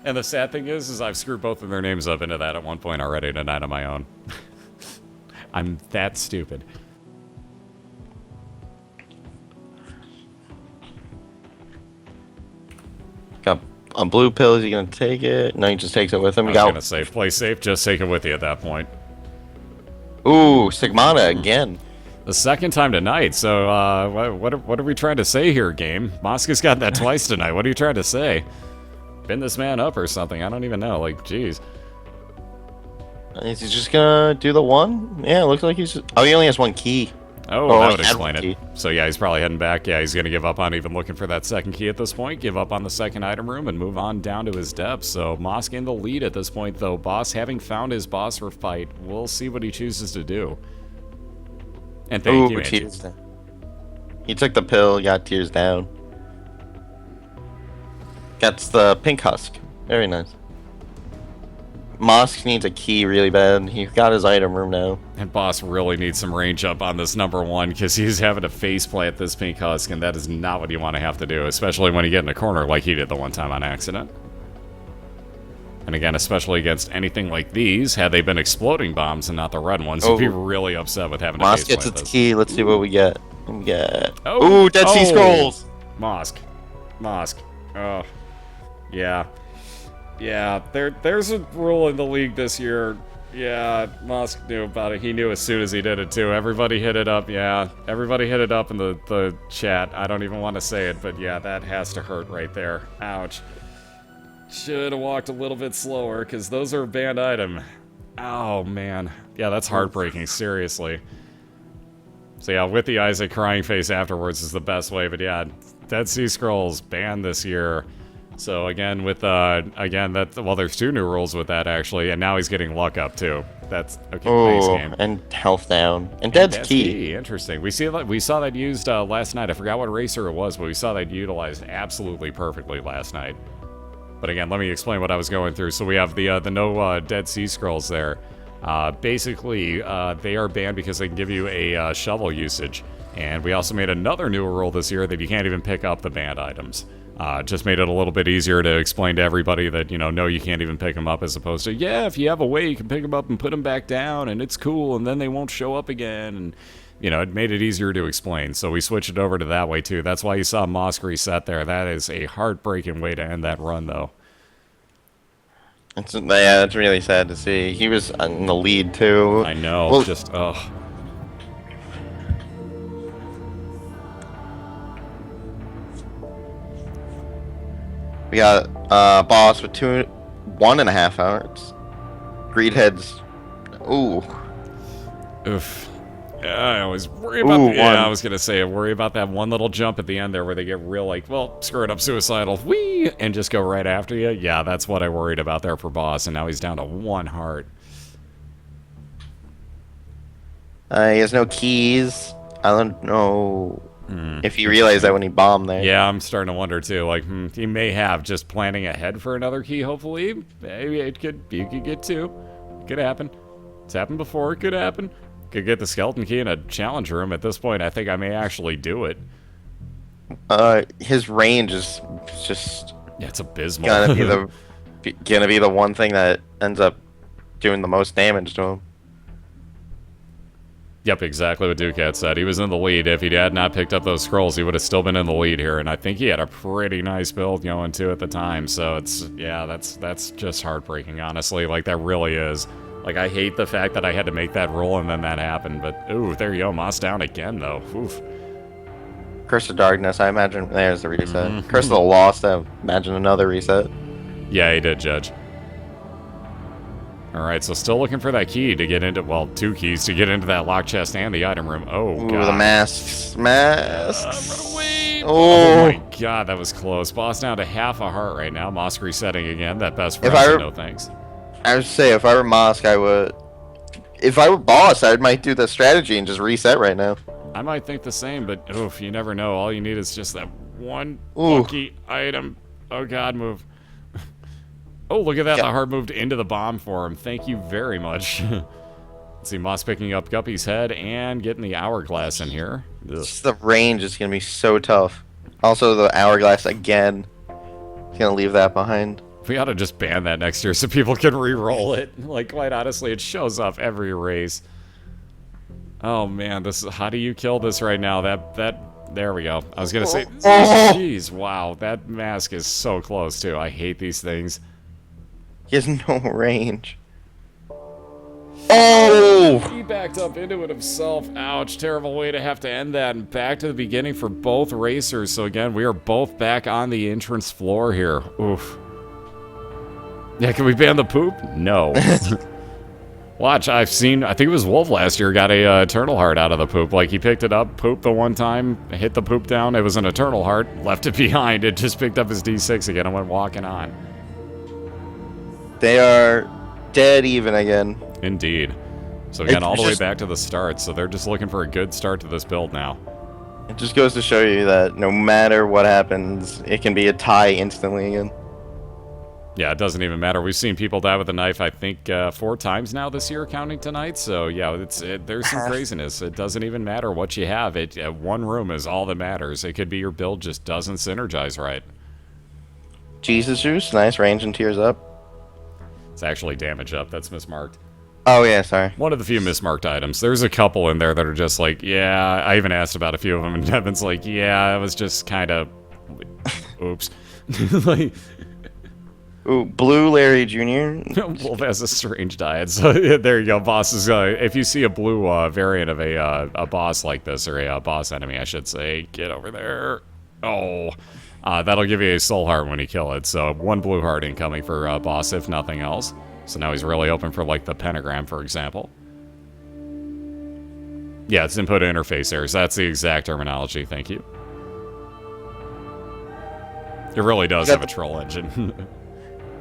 And the sad thing is I've screwed both of their names up into that at one point already tonight on my own. I'm that stupid. Got a blue pill, is he gonna take it? No, he just takes it with him. I was gonna say, play safe, just take it with you at that point. Ooh, Sigmata again. The second time tonight, so what are we trying to say here, game? Mosqiil's got that twice tonight. What are you trying to say? Pin this man up or something? I don't even know, like, jeez. Is he just gonna do the 1? Yeah, it looks like he's... Oh, he only has 1 key. Oh, that would explain it. So yeah, he's probably heading back. Yeah, he's going to give up on even looking for that second key at this point, give up on the second item room, and move on down to his depths. So Mosqiil in the lead at this point, though. Boss having found his boss for fight. We'll see what he chooses to do. And thank you, Angie. He took the pill, got tears down. Gets the pink husk. Very nice. Mosk needs a key really bad. He's got his item room now. And Boss really needs some range up on this number 1 because he's having to face plant this pink husk, and that is not what you want to have to do, especially when you get in a corner like he did the one time on accident. And again, especially against anything like these, had they been exploding bombs and not the red ones, he'd be really upset with having to face plant this. Mosk gets its key. Let's see what we get. Ooh, Dead Sea Scrolls! Mosk. Oh. Yeah. Yeah, there's a rule in the league this year. Yeah, Mosk knew about it. He knew as soon as he did it, too. Everybody hit it up, yeah. Everybody hit it up in the chat. I don't even want to say it, but yeah, that has to hurt right there. Ouch. Should have walked a little bit slower, because those are a banned item. Oh, man. Yeah, that's heartbreaking, seriously. So yeah, with the Isaac crying face afterwards is the best way, but yeah, Dead Sea Scrolls banned this year. So again, with there's 2 new rules with that actually, and now he's getting luck up too. That's okay. Base game. And health down, and Dead's key. Interesting. We saw that used last night. I forgot what racer it was, but we saw that utilized absolutely perfectly last night. But again, let me explain what I was going through. So we have the no Dead Sea Scrolls there. Basically, they are banned because they can give you a shovel usage. And we also made another new rule this year that you can't even pick up the banned items. Just made it a little bit easier to explain to everybody that, no, you can't even pick them up, as opposed to, yeah, if you have a way, you can pick them up and put them back down, and it's cool, and then they won't show up again, and, it made it easier to explain, so we switched it over to that way, too. That's why you saw Mosk reset there. That is a heartbreaking way to end that run, though. It's really sad to see. He was in the lead, too. I know, ugh. We got boss with 1.5 hours. Greedheads. Ooh. Oof. Yeah, I always worry about I was gonna say, I worry about that one little jump at the end there where they get real like, well, screw it up, suicidal, whee, and just go right after you. Yeah, that's what I worried about there for boss, and now he's down to 1 heart. He has no keys. I don't know if he realized that when he bombed there. Yeah, I'm starting to wonder too. Like, he may have just planning ahead for another key. Hopefully, maybe you could get 2. Could happen. It's happened before. It could happen. Could get the skeleton key in a challenge room. At this point, I think I may actually do it. His range is just. Yeah, it's abysmal. Gonna be the one thing that ends up doing the most damage to him. Yep, exactly what Ducat said. He was in the lead. If he had not picked up those scrolls, he would have still been in the lead here. And I think he had a pretty nice build going too at the time. So that's just heartbreaking, honestly. Like, that really is. Like, I hate the fact that I had to make that roll and then that happened. But ooh, there you go, Moss down again though. Oof. Curse of Darkness, I imagine. There's the reset. Curse of the Lost, I imagine another reset. Yeah, he did, Judge. Alright, so still looking for that key to get into, well, 2 keys to get into that lock chest and the item room. Oh, Ooh, God. the masks. Masks. Run away. Oh. My God, that was close. Boss down to half a heart right now. Mosk resetting again. That best If friend, no thanks. I would say if I were Mosk, I would. If I were Boss, I might do the strategy and just reset right now. I might think the same, but oof, you never know. All you need is just that one Ooh. lucky item. Oh, God, move. Oh, look at that. The heart moved into the bomb for him. Thank you very much. Let's see, Moss picking up Guppy's head and getting the hourglass in here. Just the range is going to be so tough. Also, the hourglass again. He's going to leave that behind. We ought to just ban that next year so people can re-roll it. Like, quite honestly, it shows up every race. Oh, man, this is, how do you kill this right now? There we go. I was going to say, jeez, wow, that mask is so close, too. I hate these things. He has no range. Oh! He backed up into it himself. Ouch, terrible way to have to end that. And back to the beginning for both racers. So again, we are both back on the entrance floor here. Oof. Yeah, can we ban the poop? No. Watch, I think it was Wolf last year got a Eternal Heart out of the poop. Like, he picked it up, pooped the one time, hit the poop down. It was an Eternal Heart, left it behind. It just picked up his D6 again and went walking on. They are dead even again. Indeed. So again, all the way back to the start. So they're just looking for a good start to this build now. It just goes to show you that no matter what happens, it can be a tie instantly again. Yeah, it doesn't even matter. We've seen people die with a knife, I think, 4 times now this year, counting tonight. So yeah, there's some craziness. It doesn't even matter what you have. One room is all that matters. It could be your build just doesn't synergize right. Jesus Juice, nice range and tears up. It's actually damage up. That's mismarked. Oh, yeah, sorry. One of the few mismarked items. There's a couple in there that are just like, yeah, I even asked about a few of them, and Devin's like, yeah, it was just kind of, oops. Like, ooh, Blue Larry Jr. Wolf has a strange diet, so there you go. Boss is, if you see a blue variant of a boss like this, or a boss enemy, I should say, get over there. Oh. That'll give you a soul heart when you kill it. So 1 blue heart incoming for boss, if nothing else. So now he's really open for, like, the pentagram, for example. Yeah, it's input interface errors. That's the exact terminology. Thank you. It really does have a troll engine.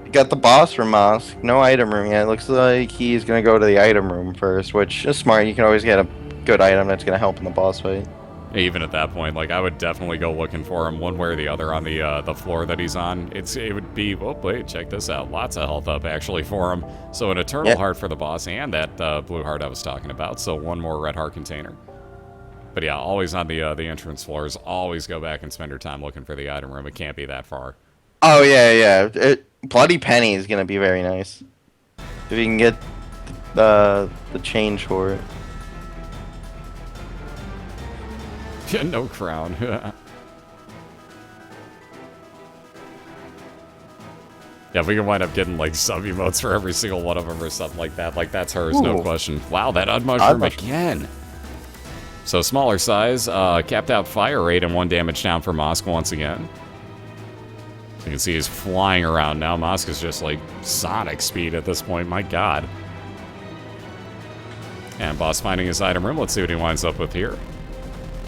You got the boss from Mosk. No item room yet. Looks like he's going to go to the item room first, which is smart. You can always get a good item that's going to help in the boss fight. Even at that point, like, I would definitely go looking for him one way or the other on the floor that he's on. It would be, oh, wait, check this out. Lots of health up, actually, for him. So an Eternal Heart for the boss and that blue heart I was talking about. So 1 more red heart container. But yeah, always on the entrance floors. Always go back and spend your time looking for the item room. It can't be that far. Oh, yeah. Bloody Penny is going to be very nice. If you can get the change for it. Yeah, no crown. Yeah, if we can wind up getting, like, sub-emotes for every single one of them or something like that. Like, that's hers, no question. Wow, that Odd Mushroom again. So, smaller size, capped out fire rate and 1 damage down for Mosk once again. You can see he's flying around now. Mosk is just, like, Sonic speed at this point. My God. And boss finding his item room. Let's see what he winds up with here.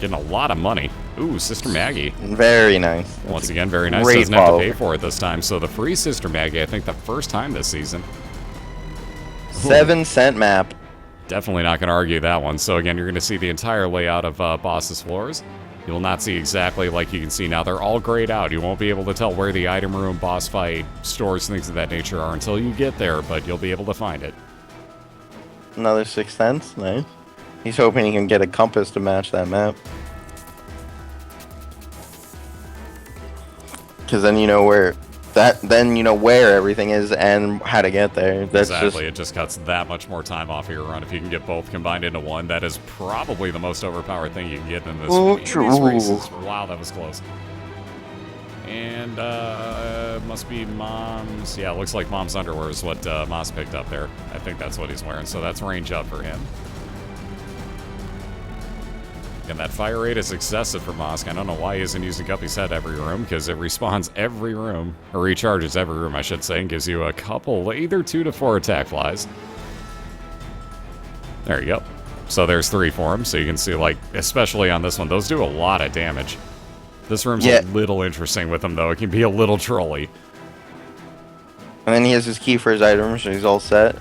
Getting a lot of money. Ooh, Sister Maggie. Very nice. Once again, very nice. Doesn't have to pay for it this time. So the free Sister Maggie, I think the first time this season. 7-cent map. Definitely not going to argue that one. So again, you're going to see the entire layout of Boss's floors. You will not see exactly like you can see now. They're all grayed out. You won't be able to tell where the item room, boss fight, stores, things of that nature are until you get there, but you'll be able to find it. Another 6 cents. Nice. He's hoping he can get a compass to match that map. Because then you know where everything is and how to get there. That's exactly. It just cuts that much more time off of your run if you can get both combined into one. That is probably the most overpowered thing you can get in this. These races. Wow, that was close. And must be Mom's. Yeah, looks like Mom's underwear is what Moss picked up there. I think that's what he's wearing. So that's range up for him. And that fire rate is excessive for Mosq. I don't know why he isn't using Guppy's head every room, because it respawns every room, or recharges every room, I should say, and gives you a couple, either 2 to 4 attack flies. There you go. So there's 3 for him, so you can see, like, especially on this one, those do a lot of damage. This room's a little interesting with him, though. It can be a little trolly. And then he has his key for his item, so he's all set.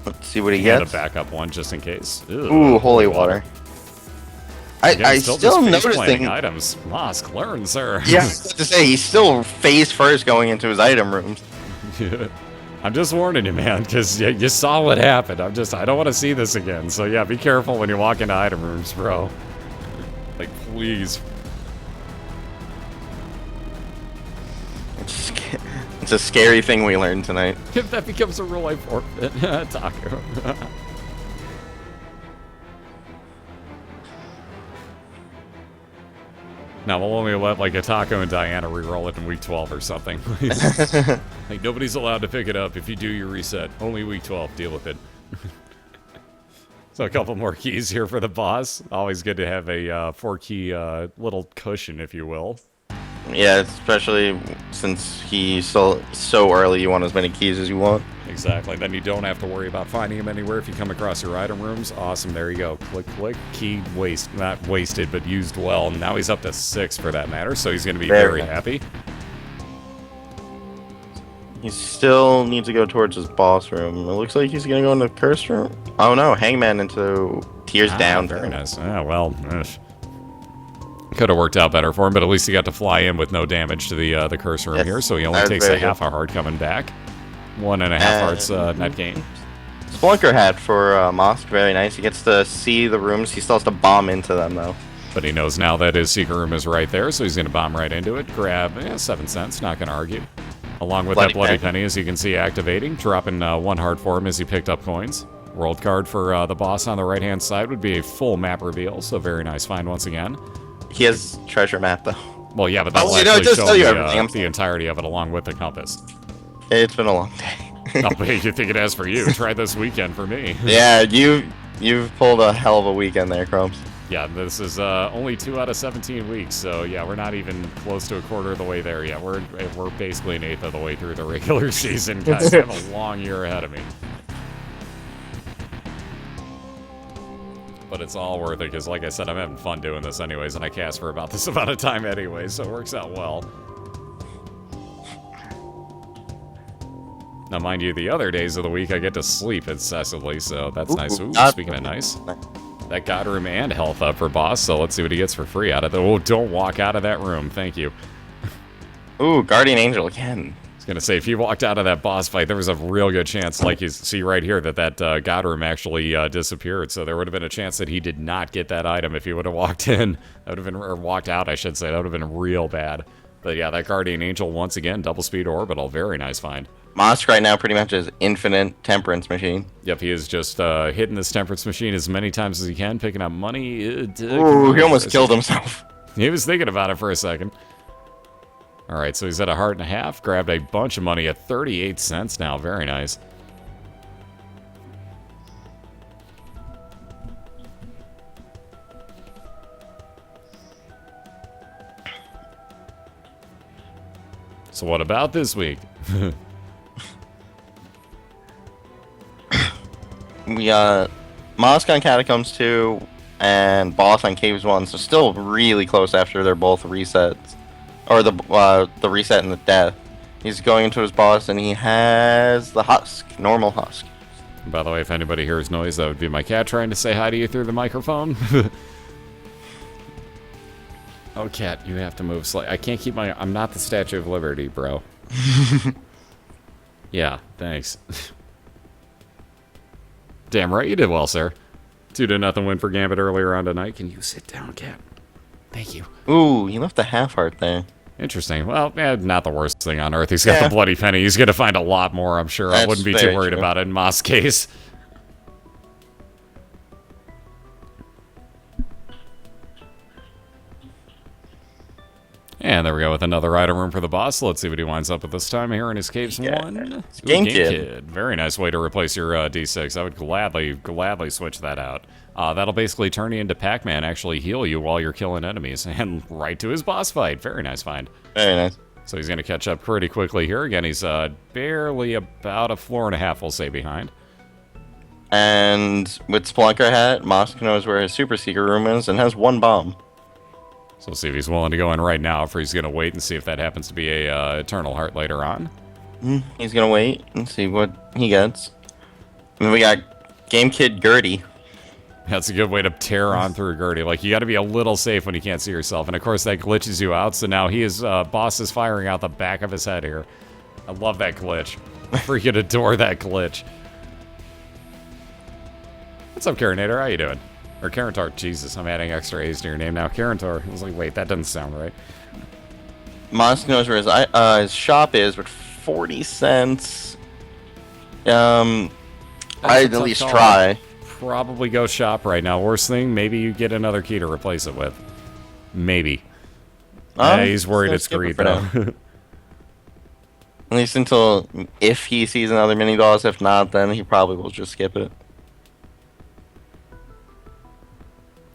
Let's see what he gets. And a backup one, just in case. Ooh, holy water. I still noticing items. Mosq, learn, sir. Yeah, I was to say, he's still face first going into his item rooms. I'm just warning you, man, because you saw what happened. I don't want to see this again. So yeah, be careful when you walk into item rooms, bro. Like, please. It's a scary thing we learned tonight. If that becomes a real life forfeit, Taco. Now we'll only let like a Taco and Diana re-roll it in week 12 or something. Like nobody's allowed to pick it up if you do your reset. Only week 12. Deal with it. So a couple more keys here for the boss. Always good to have a 4-key little cushion, if you will. Yeah, especially since he's so early, you want as many keys as you want. Exactly. Then you don't have to worry about finding him anywhere if you come across your item rooms. Awesome. There you go. Click, click. Key waste. Not wasted, but used well. Now he's up to 6 for that matter, so he's going to be very happy. He still needs to go towards his boss room. It looks like he's going to go into curse room. Oh no, Hangman into tears down. Very nice. Yeah, well, could have worked out better for him, but at least he got to fly in with no damage to the curse room here, so he only takes a half a heart coming back. 1.5 hearts net gain. Splunker hat for Mosq, very nice. He gets to see the rooms. He still has to bomb into them, though. But he knows now that his secret room is right there, so he's going to bomb right into it. Grab 7 cents, not going to argue. Along with that Bloody Penny, as you can see, activating. Dropping 1 heart for him as he picked up coins. World card for the boss on the right-hand side would be a full map reveal, so very nice find once again. He has treasure map, though. Well, yeah, but that'll actually show the entirety of it along with the compass. It's been a long day. Oh, but you think it has for you. Try this weekend for me. Yeah, you've pulled a hell of a weekend there, Crumbs. Yeah, this is only 2 out of 17 weeks, so yeah, we're not even close to a quarter of the way there yet. We're basically an eighth of the way through the regular season, guys. I have a long year ahead of me. But it's all worth it, because like I said, I'm having fun doing this anyways, and I cast for about this amount of time anyways, so it works out well. Now, mind you, the other days of the week I get to sleep excessively, so that's nice. Ooh, speaking of nice. That God room and health up for boss, so let's see what he gets for free out of it. Oh, don't walk out of that room. Thank you. Ooh, Guardian Angel again. I was going to say, if you walked out of that boss fight, there was a real good chance, like you see right here, that God room actually disappeared. So there would have been a chance that he did not get that item if he would have walked in. That would have been, or walked out, I should say. That would have been real bad. But yeah, that Guardian Angel, once again, double speed orbital. Very nice find. Mosq right now pretty much is infinite temperance machine. Yep, he is just hitting this temperance machine as many times as he can, picking up money. Ooh, he almost killed himself. He was thinking about it for a second. All right, so he's at 1.5 hearts. Grabbed a bunch of money at 38 cents now. Very nice. So what about this week? We got Mosq on Catacombs 2 and Boss on Caves 1, so still really close after they're both resets. Or the reset and the death. He's going into his boss and he has the husk, normal husk. By the way, if anybody hears noise, that would be my cat trying to say hi to you through the microphone. Oh, cat, you have to move slightly. I can't keep my... I'm not the Statue of Liberty, bro. Yeah, thanks. Damn right you did well, sir. 2-0 win for Gambit earlier on tonight. Can you sit down, cat? Thank you. Ooh, he left a half heart there. Interesting. Well, not the worst thing on earth. He's got the Bloody Penny. He's going to find a lot more, I'm sure. I wouldn't be too worried about it in Mosq's case. And there we go with another item room for the boss. Let's see what he winds up with this time here in his caves one. Ooh, Game Kid. Very nice way to replace your D6. I would gladly switch that out. That'll basically turn you into Pac-Man, actually heal you while you're killing enemies. And right to his boss fight. Very nice find. Very nice. So he's going to catch up pretty quickly here. Again, he's barely about a floor and a half, we'll say, behind. And with Spelunker hat, Mosqiil knows where his super secret room is and has 1 bomb. So we'll see if he's willing to go in right now, or he's going to wait and see if that happens to be a Eternal Heart later on. He's going to wait and see what he gets. And then we got Game Kid Gertie. That's a good way to tear on through Gertie. Like, you got to be a little safe when you can't see yourself. And, of course, that glitches you out. So now boss is firing out the back of his head here. I love that glitch. I freaking adore that glitch. What's up, Carinator? How you doing? Or Carentar. Jesus, I'm adding extra A's to your name now. Carentar. I was like, wait, that doesn't sound right. Mosqiil knows where his shop is with 40 cents. I'd at least try. Probably go shop right now. Worst thing, maybe you get another key to replace it with. Maybe. Yeah, he's worried it's greed, though. At least until if he sees another mini boss. If not, then he probably will just skip it.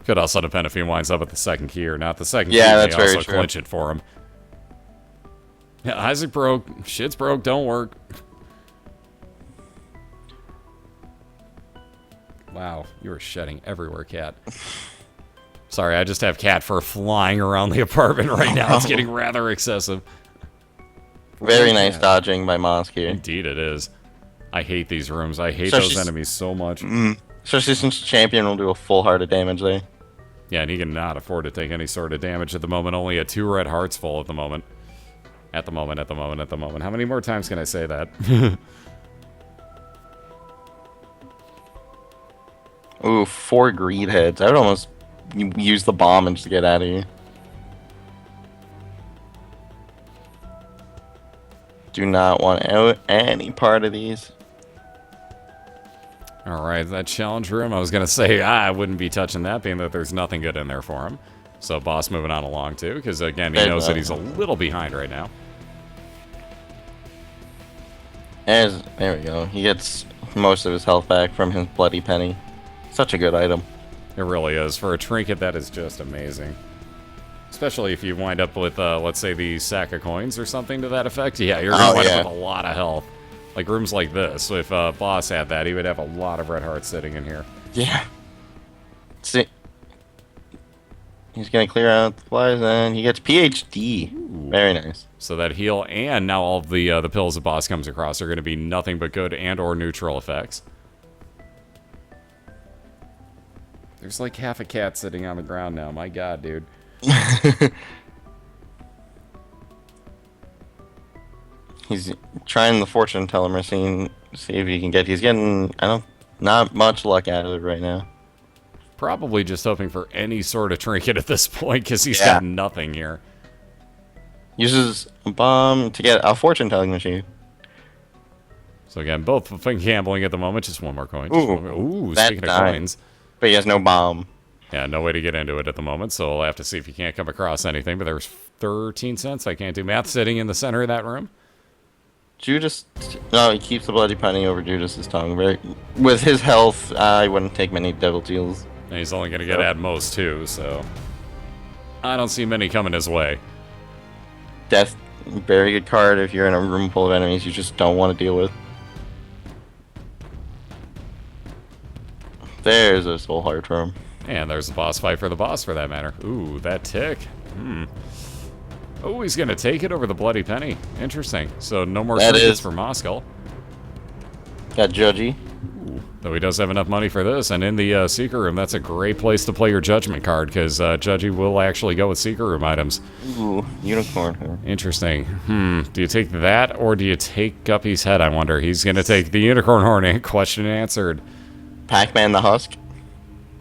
Could also depend if he winds up with the second key or not. The second yeah, key that's may very also true. clinch it for him. Yeah, Isaac broke. Shit's broke. Don't work. Wow, you are shedding everywhere, Cat. Sorry, I just have Cat fur flying around the apartment right now. It's getting rather excessive. Very nice dodging by Mosqiil. Indeed it is. I hate these rooms. I hate those enemies so much. Especially since Champion will do a full heart of damage there. Yeah, and he cannot afford to take any sort of damage at the moment. Only a 2 red hearts full at the moment. At the moment. How many more times can I say that? Ooh, 4 greed heads. I would almost use the bomb and just get out of here. Do not want any part of these. Alright, that challenge room, I was going to say, I wouldn't be touching that, being that there's nothing good in there for him. So, boss moving on along, too, because, again, he knows that he's a little behind right now. There we go. He gets most of his health back from his bloody penny. Such a good item. It really is. For a trinket, that is just amazing. Especially if you wind up with, let's say, the sack of coins or something to that effect. Yeah, you're going to wind up with a lot of health. Like rooms like this. So if Boss had that, he would have a lot of red hearts sitting in here. Yeah. See, he's gonna clear out the flies, and he gets PhD. Ooh. Very nice. So that heal and now all of the pills the boss comes across are going to be nothing but good and/or neutral effects. There's like half a cat sitting on the ground now. My God, dude. He's trying the fortune teller machine, see if he can get. He's getting, not much luck out of it right now. Probably just hoping for any sort of trinket at this point, because he's got nothing here. Uses a bomb to get a fortune telling machine. So again, both gambling at the moment. Just one more coin. Ooh, speaking of coins. But he has no bomb. Yeah, no way to get into it at the moment, so we'll have to see if he can't come across anything. But there's 13 cents. I can't do math sitting in the center of that room. Judas, no, he keeps the bloody penny over Judas's tongue. Right? With his health, I wouldn't take many devil deals. And he's only going to get at most two, so I don't see many coming his way. Death, very good card if you're in a room full of enemies you just don't want to deal with. There's a soul heart room. And there's the boss fight for the boss, for that matter. Ooh, that tick. Oh, he's going to take it over the bloody penny. Interesting. So no more trinkets for Mosqiil. Got Judgy. Ooh, though he does have enough money for this. And in the secret room, that's a great place to play your judgment card, because Judgy will actually go with secret room items. Ooh, unicorn. Interesting. Do you take that, or do you take Guppy's head, I wonder? He's going to take the unicorn horn. Question answered. Pac-Man the Husk.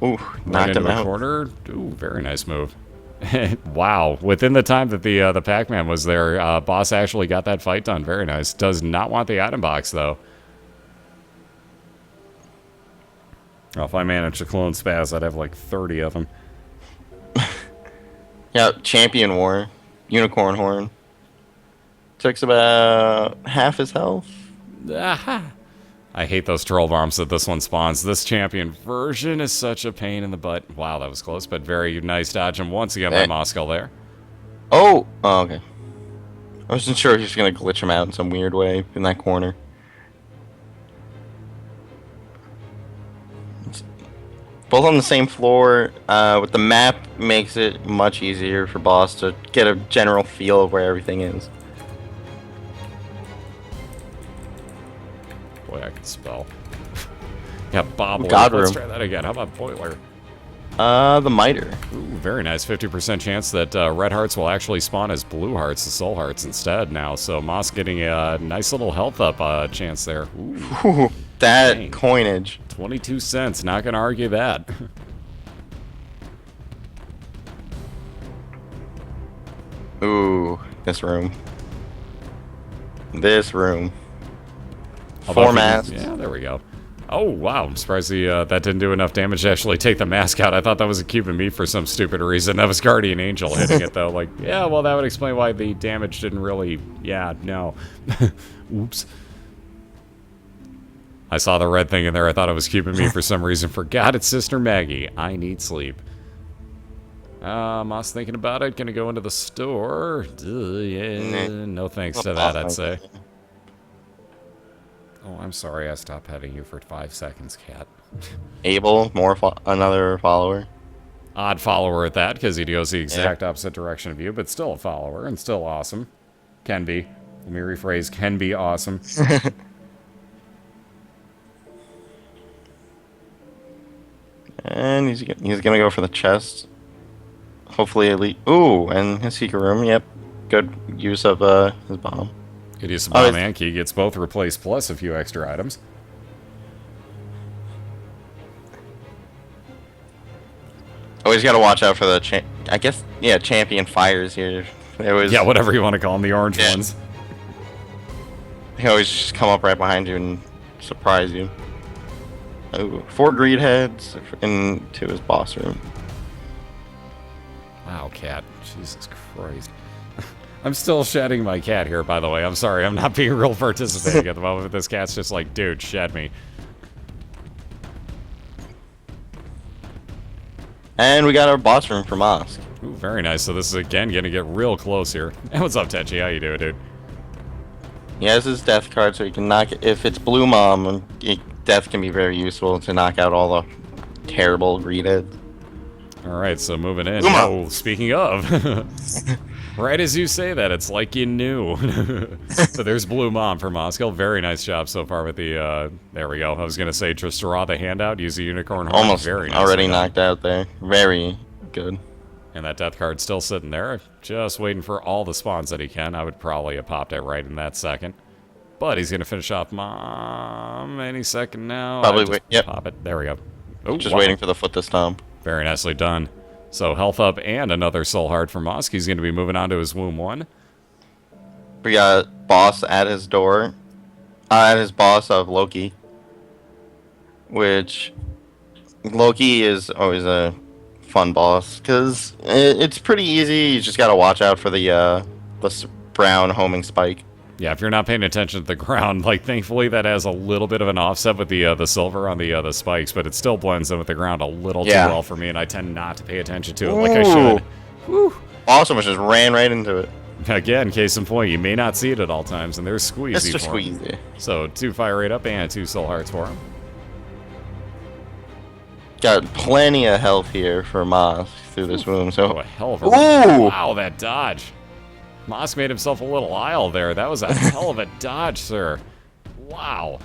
Ooh, knocked him out. Corner. Ooh, very nice move. Wow. Within the time that the Pac-Man was there, boss actually got that fight done. Very nice. Does not want the item box, though. Well, if I managed to clone Spaz, I'd have like 30 of them. Yeah, Champion War. unicorn horn. Takes about half his health. Aha. I hate those troll bombs that this one spawns. This champion version is such a pain in the butt. Wow, that was close, but very nice dodge. And once again, by Mosqiil there. Oh, okay. I wasn't sure if he was going to glitch him out in some weird way in that corner. Both on the same floor, with the map makes it much easier for boss to get a general feel of where everything is. Boy, I can spell. Yeah, Bob. God Let's room. try that again. How about BOILeR? The miter. Ooh, very nice. 50% chance that red hearts will actually spawn as blue hearts, the soul hearts instead now. So Moss getting a nice little health up chance there. Ooh, that dang. Coinage. 22 cents. Not going to argue that. Ooh, this room. This room. 4 masks. Yeah, there we go. Oh, wow. I'm surprised that didn't do enough damage to actually take the mask out. I thought that was a cube of meat for some stupid reason. That was Guardian Angel hitting it, though. Like, yeah, well, that would explain why the damage didn't really... Yeah, no. Oops. I saw the red thing in there. I thought it was cube of meat for some reason. Forgot it's Sister Maggie. I need sleep. Moss thinking about it. Gonna go into the store. Yeah, no thanks to that, I'd say. Oh, I'm sorry. I stopped petting you for 5 seconds, cat. Abel, another follower. Odd follower at that, because he goes the exact opposite direction of you, but still a follower, and still awesome. Can be. Let me rephrase, can be awesome. And he's gonna go for the chest. Hopefully elite. Ooh, and his secret room, yep. Good use of his bomb. Good use of bomb and key. Gets both replaced plus a few extra items. Always got to watch out for the champion fires here. Yeah, whatever you want to call them, the orange ones. They always just come up right behind you and surprise you. Oh, 4 greed heads into his boss room. Wow, cat. Jesus Christ. I'm still shedding my cat here, by the way. I'm sorry, I'm not being real participating at the moment. This cat's just like, dude, shed me. And we got our boss room for Mosq. Ooh, very nice. So this is, again, going to get real close here. Hey, what's up, Tetchy? How you doing, dude? He has his death card, so he can knock it. If it's Blue Mom, death can be very useful to knock out all the terrible greed heads. All right, so moving in. Oh, speaking of... Right as you say that, it's like you knew. So there's Blue Mom for Mosqiil. Very nice job so far with the, there we go. I was going to say, just draw the handout, use the unicorn horn. Almost very nice already knocked out there. Very good. And that death card's still sitting there, just waiting for all the spawns that he can. I would probably have popped it right in that second. But he's going to finish off Mom any second now. Probably wait. Yep. Pop it. There we go. Oh, just waiting for the foot to stomp. Very nicely done. So health up and another soul heart for Mosq. He's going to be moving on to his womb 1. We got boss at his door. At his boss of Loki. Which Loki is always a fun boss because it's pretty easy. You just got to watch out for the brown homing spike. Yeah, if you're not paying attention to the ground, like thankfully that has a little bit of an offset with the silver on the spikes, but it still blends in with the ground a little too well for me, and I tend not to pay attention to it like I should. Woo. Awesome, just ran right into it. Again, case in point, you may not see it at all times, and there's Squeezy Mr. for him. Squeezy. So 2 fire rate up and 2 soul hearts for him. Got plenty of health here for Mosq through this room. So a hell of a wow, that dodge. Mosq made himself a little aisle there. That was a hell of a dodge, sir. Wow.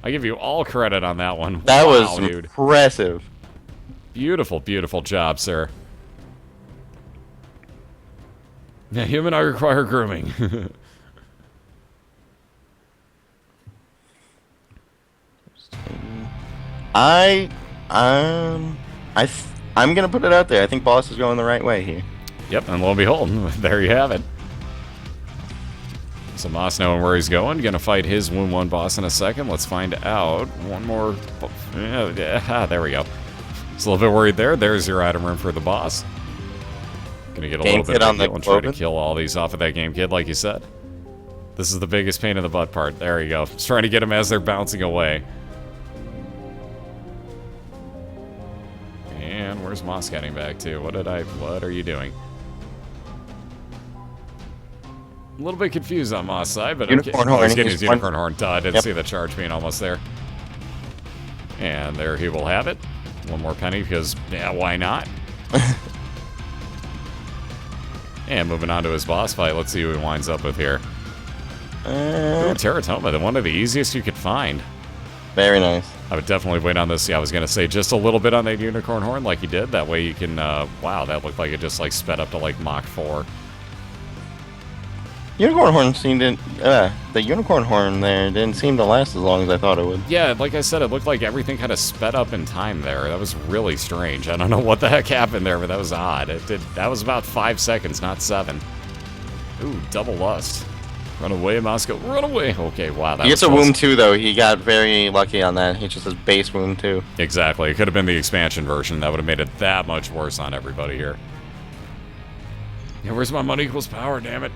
I give you all credit on that one. That was impressive. Beautiful, beautiful job, sir. Yeah, him and I require grooming. I'm gonna put it out there. I think boss is going the right way here. Yep, and lo and behold, there you have it. So Moss knowing where he's going, gonna fight his Wound 1 boss in a second. Let's find out. One more. Yeah, there we go. Just a little bit worried there. There's your item room for the boss. Gonna get a Game little bit Kid of on a the heal and try to Cloven? kill all these off of that Game Kid, like you said. This is the biggest pain in the butt part. There you go. Just trying to get them as they're bouncing away. And where's Moss getting back to? What are you doing? A little bit confused on Moss' side, but Unicorn okay. Horn. He's getting He's his Unicorn Horn. Duh, I didn't Yep. see the charge being almost there. And there he will have it. One more penny because, yeah, why not? And moving on to his boss fight. Let's see who he winds up with here. Ooh, Teratoma, one of the easiest you could find. Very nice. I would definitely wait on this. Yeah, I was going to say just a little bit on that Unicorn Horn like you did. That way you can, wow, that looked like it just like sped up to like Mach 4. Unicorn Horn seemed to, the Unicorn Horn there didn't seem to last as long as I thought it would. Yeah, like I said, it looked like everything kind of sped up in time there. That was really strange. I don't know what the heck happened there, but that was odd. That was about 5 seconds, not 7. Ooh, double lust. Run away, Mosqiil. Run away. Okay, wow. That He gets was a close. wound too, though. He got very lucky on that. He just has base wound too. Exactly. It could have been the expansion version. That would have made it that much worse on everybody here. Yeah, where's my money equals power, damn it?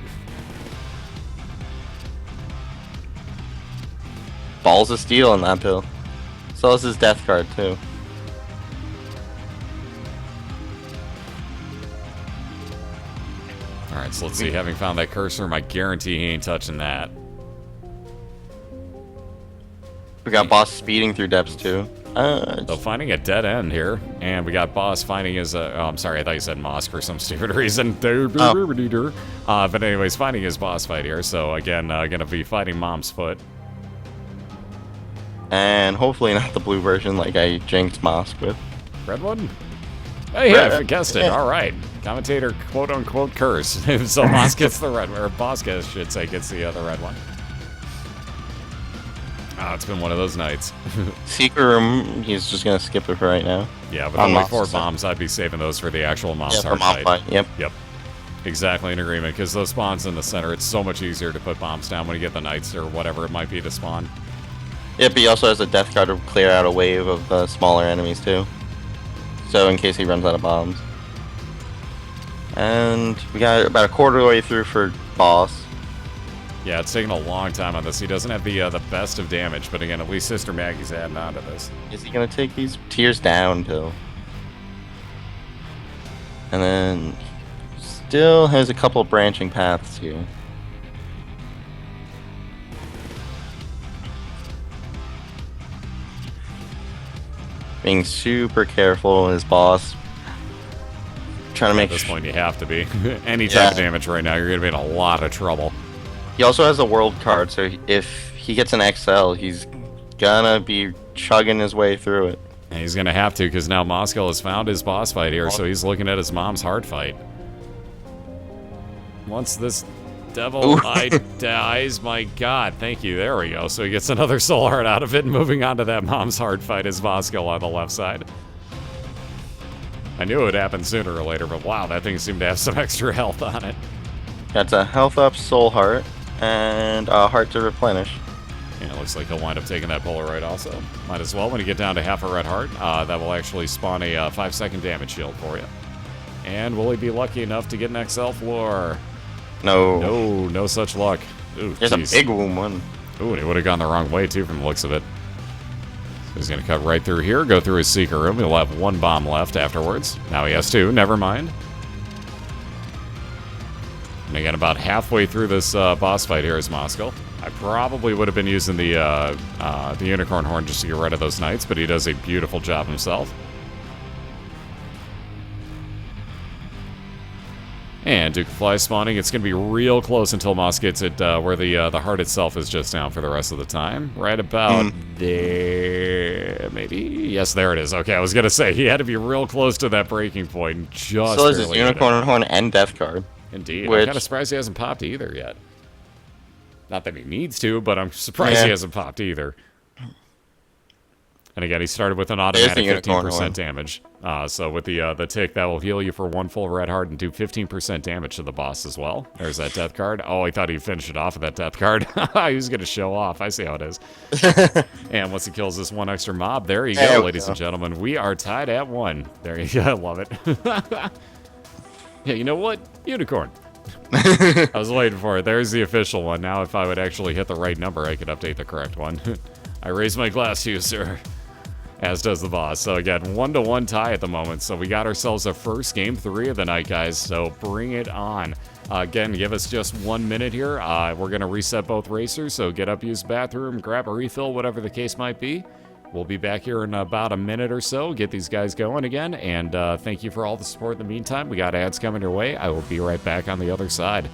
Balls of steel in that pill. So is his death card too. Alright, so let's see. Having found that cursor, I guarantee he ain't touching that. We got boss speeding through depths too. So finding a dead end here, and we got boss finding his, oh, I'm sorry, I thought you said Mosk for some stupid reason. But anyways, finding his boss fight here, so again, gonna be fighting Mom's Foot. And hopefully not the blue version like I jinxed Mosk with. Red one? Hey, yeah, I guessed it. Yeah. All right. Commentator, quote-unquote, curse. So Moss gets the red one, or Boss gets, should say, gets the red one. Oh, it's been one of those nights. Secret room, he's just gonna skip it for right now. Yeah, with On only Moss 4 side. bombs, I'd be saving those for the actual Mom's Yeah, for hard Mom fight. fight. Yep. Yep. Exactly in agreement, because those spawns in the center, it's so much easier to put bombs down when you get the knights or whatever it might be to spawn. Yep, he also has a death card to clear out a wave of the smaller enemies too. So in case he runs out of bombs. And we got about a quarter of the way through for boss. Yeah, it's taking a long time on this. He doesn't have the best of damage, but again, at least Sister Maggie's adding on to this. Is he gonna take these tears down too? And then still has a couple branching paths here. Being super careful, his boss. Trying to At make this sh- point, you have to be. Any type of Yeah. damage right now, you're going to be in a lot of trouble. He also has a world card, so if he gets an XL, he's gonna be chugging his way through it. And he's going to have to, because now Mosqiil has found his boss fight here, so he's looking at his mom's hard fight. Once this devil dies, my god, thank you, there we go. So he gets another soul heart out of it, and moving on to that mom's hard fight is Mosqiil on the left side. I knew it would happen sooner or later, but wow, that thing seemed to have some extra health on it. That's a health up soul heart and a heart to replenish. Yeah, it looks like he'll wind up taking that Polaroid also. Might as well when you get down to half a red heart. That will actually spawn a 5-second damage shield for you. And will he be lucky enough to get an XL floor? No. No such luck. Ooh, There's jeez. a big one. Ooh, and he would have gone the wrong way too from the looks of it. So he's going to cut right through here, go through his secret room. He'll have 1 bomb left afterwards. Now he has 2, never mind. And again, about halfway through this boss fight here is Mosqiil. I probably would have been using the Unicorn Horn just to get rid of those knights, but he does a beautiful job himself. And Duke of Fly spawning. It's going to be real close until Moss gets it where the heart itself is just down for the rest of the time. Right about there, maybe? Yes, there it is. Okay, I was going to say, he had to be real close to that breaking point. And just So is his barely hit it. unicorn horn and death card. Indeed. I'm Which- kind of surprised he hasn't popped either yet. Not that he needs to, but I'm surprised Yeah. he hasn't popped either. And again, he started with an There's automatic the unicorn 15% horn. damage. So with the tick, that will heal you for 1 full red heart and do 15% damage to the boss as well. There's that death card. Oh, I thought he'd finish it off with that death card. He was going to show off. I see how it is. And once he kills this 1 extra mob, there you There go, we ladies go. and gentlemen. We are tied at 1. There you go. I love it. Yeah, you know what? Unicorn. I was waiting for it. There's the official one. Now, if I would actually hit the right number, I could update the correct one. I raise my glass to you, sir. As does the boss. So again, 1-1 tie at the moment. So we got ourselves a first game 3 of the night, guys. So bring it on. Again, give us just 1 minute here. We're going to reset both racers. So get up, use the bathroom, grab a refill, whatever the case might be. We'll be back here in about a minute or so. Get these guys going again. And thank you for all the support in the meantime. We got ads coming your way. I will be right back on the other side.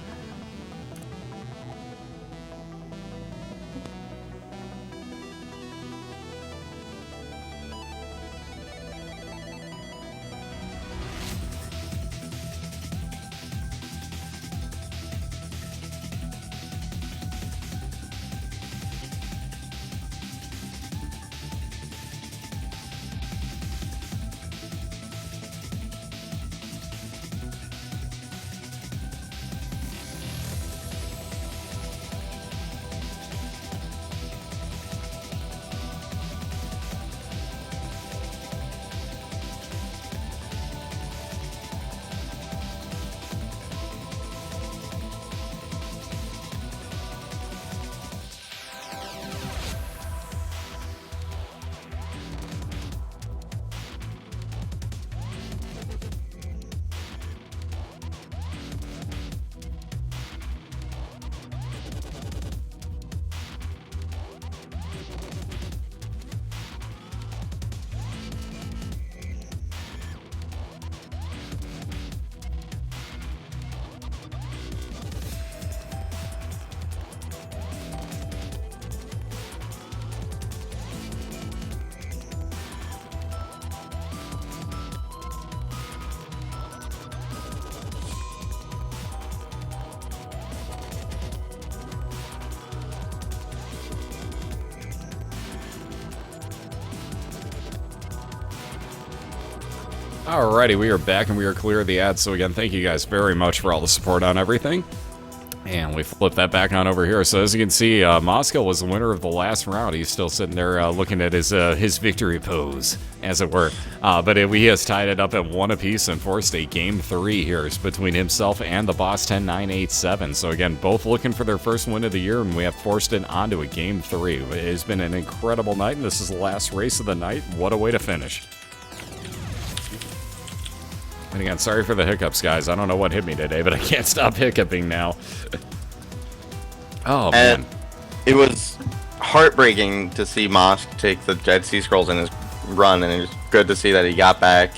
Alrighty, we are back and we are clear of the ads. So again, thank you guys very much for all the support on everything. And we flip that back on over here. So as you can see, Mosqiil was the winner of the last round. He's still sitting there looking at his victory pose, as it were. But he has tied it up at 1 apiece and forced a game 3 here between himself and TheBoss10987. So again, both looking for their first win of the year, and we have forced it onto a game 3. It has been an incredible night, and this is the last race of the night. What a way to finish. And again, sorry for the hiccups, guys. I don't know what hit me today, but I can't stop hiccuping now. Oh, man. It was heartbreaking to see Mosk take the Dead Sea Scrolls in his run, and it was good to see that he got back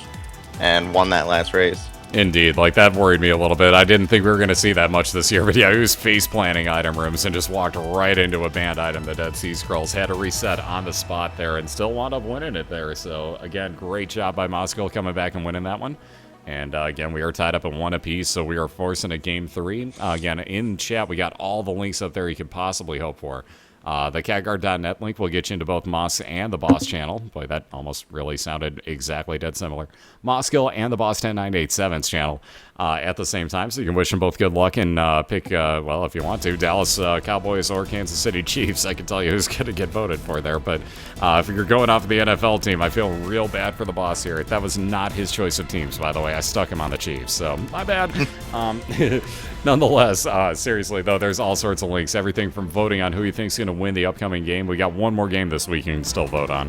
and won that last race. Indeed, like that worried me a little bit. I didn't think we were going to see that much this year, but yeah, he was face planting item rooms and just walked right into a banned item. The Dead Sea Scrolls had to reset on the spot there and still wound up winning it there. So again, great job by Mosqiil coming back and winning that one. And again, we are tied up at 1 apiece, so we are forcing a game 3. Again, in chat, we got all the links up there you could possibly hope for. The catguard.net link will get you into both Moss and the Boss channel. Boy, that almost really sounded exactly dead similar. Mosqiil and the Boss10987's channel at the same time, so you can wish them both good luck and pick, well, if you want to, Dallas Cowboys or Kansas City Chiefs. I can tell you who's going to get voted for there, but if you're going off of the NFL team, I feel real bad for the Boss here. That was not his choice of teams, by the way. I stuck him on the Chiefs, so my bad. Nonetheless, seriously, though, there's all sorts of links. Everything from voting on who you think's going to win the upcoming game. We got one more game this week you can still vote on.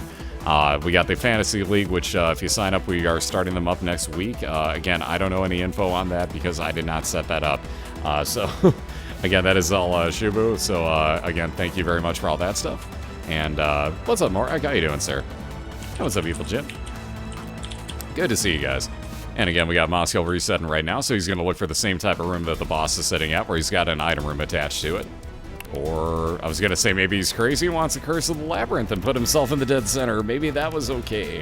We got the Fantasy League, which if you sign up, we are starting them up next week. Again, I don't know any info on that because I did not set that up. So, again, that is all Shubu. So, again, thank you very much for all that stuff. And what's up, Mark? How you doing, sir? What's up, Evil Jim? Good to see you guys. And again, we got Mosqiil resetting right now, so he's going to look for the same type of room that the boss is sitting at, where he's got an item room attached to it. Or, I was going to say maybe he's crazy and wants a Curse of the Labyrinth and put himself in the dead center. Maybe that was okay.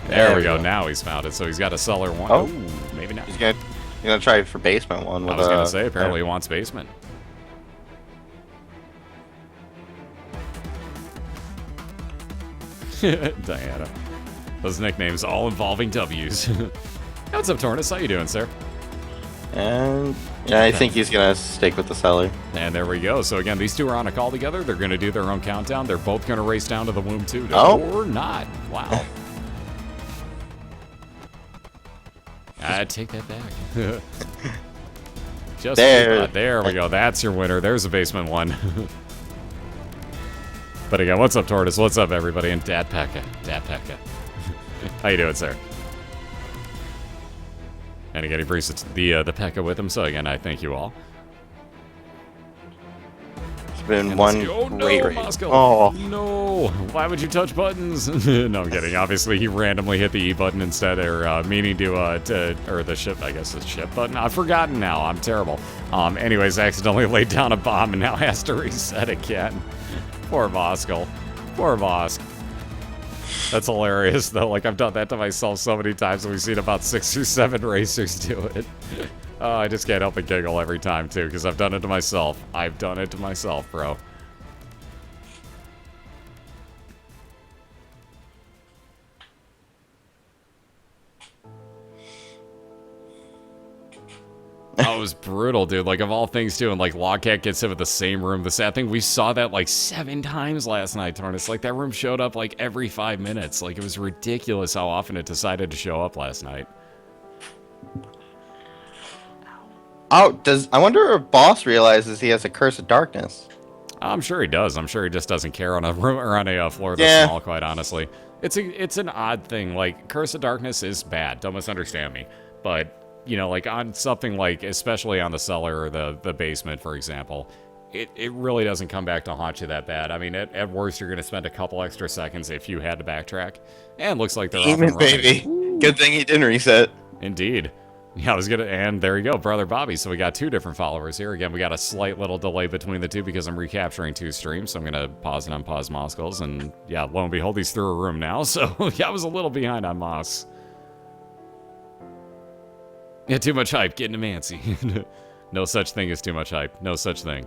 There we go. Now he's found it. So he's got a cellar one. Oh, ooh, maybe not. He's going to try for basement one. With I was going to say, apparently he wants basement. Diana. Those nicknames all involving W's. What's up, Tornus? How you doing, sir? And yeah, I think he's gonna stick with the cellar. And there we go. So again, these two are on a call together. They're gonna do their own countdown. They're both gonna race down to the womb too. Or not. Wow. Take that back. Just There. there we go. That's your winner. There's a basement one. But again, what's up, Tortoise? What's up, everybody? And Dad Pekka. How you doing, sir? And again, he brings the Pekka with him. So again, I thank you all. It's been And one great race. Mosqiil. Oh, No! Why would you touch buttons? No, I'm kidding. Obviously, he randomly hit the E button instead, or meaning to or the ship, I guess the ship button. I've forgotten now. I'm terrible. Anyways, accidentally laid down a bomb and now has to reset again. Poor Mosqiil. Poor Mosk. That's hilarious, though. Like, I've done that to myself so many times, and we've seen about 6 or 7 racers do it. Oh, I just can't help but giggle every time, too, because I've done it to myself. I've done it to myself, bro. Oh, it was brutal, dude. Like, of all things, too. And, like, Logcat gets hit with the same room. The sad thing, we saw that, like, 7 times last night, Tortoise. Like, that room showed up, like, every 5 minutes. Like, it was ridiculous how often it decided to show up last night. oh, I wonder if Boss realizes he has a curse of darkness. I'm sure he does. I'm sure he just doesn't care on a room or on a floor Yeah. this small, quite honestly. It's an odd thing. Like, Curse of Darkness is bad. Don't misunderstand me. But, you know, like, on something like, especially on the cellar or the basement, for example, it really doesn't come back to haunt you that bad. I mean, at worst, you're going to spend a couple extra seconds if you had to backtrack. And it looks like they're off and Demon running. baby. Good thing he didn't reset. Indeed. Yeah, I was gonna, and there you go, Brother Bobby. So we got 2 different followers here. Again, we got a slight little delay between the 2 because I'm recapturing 2 streams. So I'm gonna pause and unpause Mosqil's, and yeah, lo and behold, he's through a room now. So yeah, I was a little behind on Moss. Yeah, too much hype. Getting to Mancy. No such thing as too much hype. No such thing.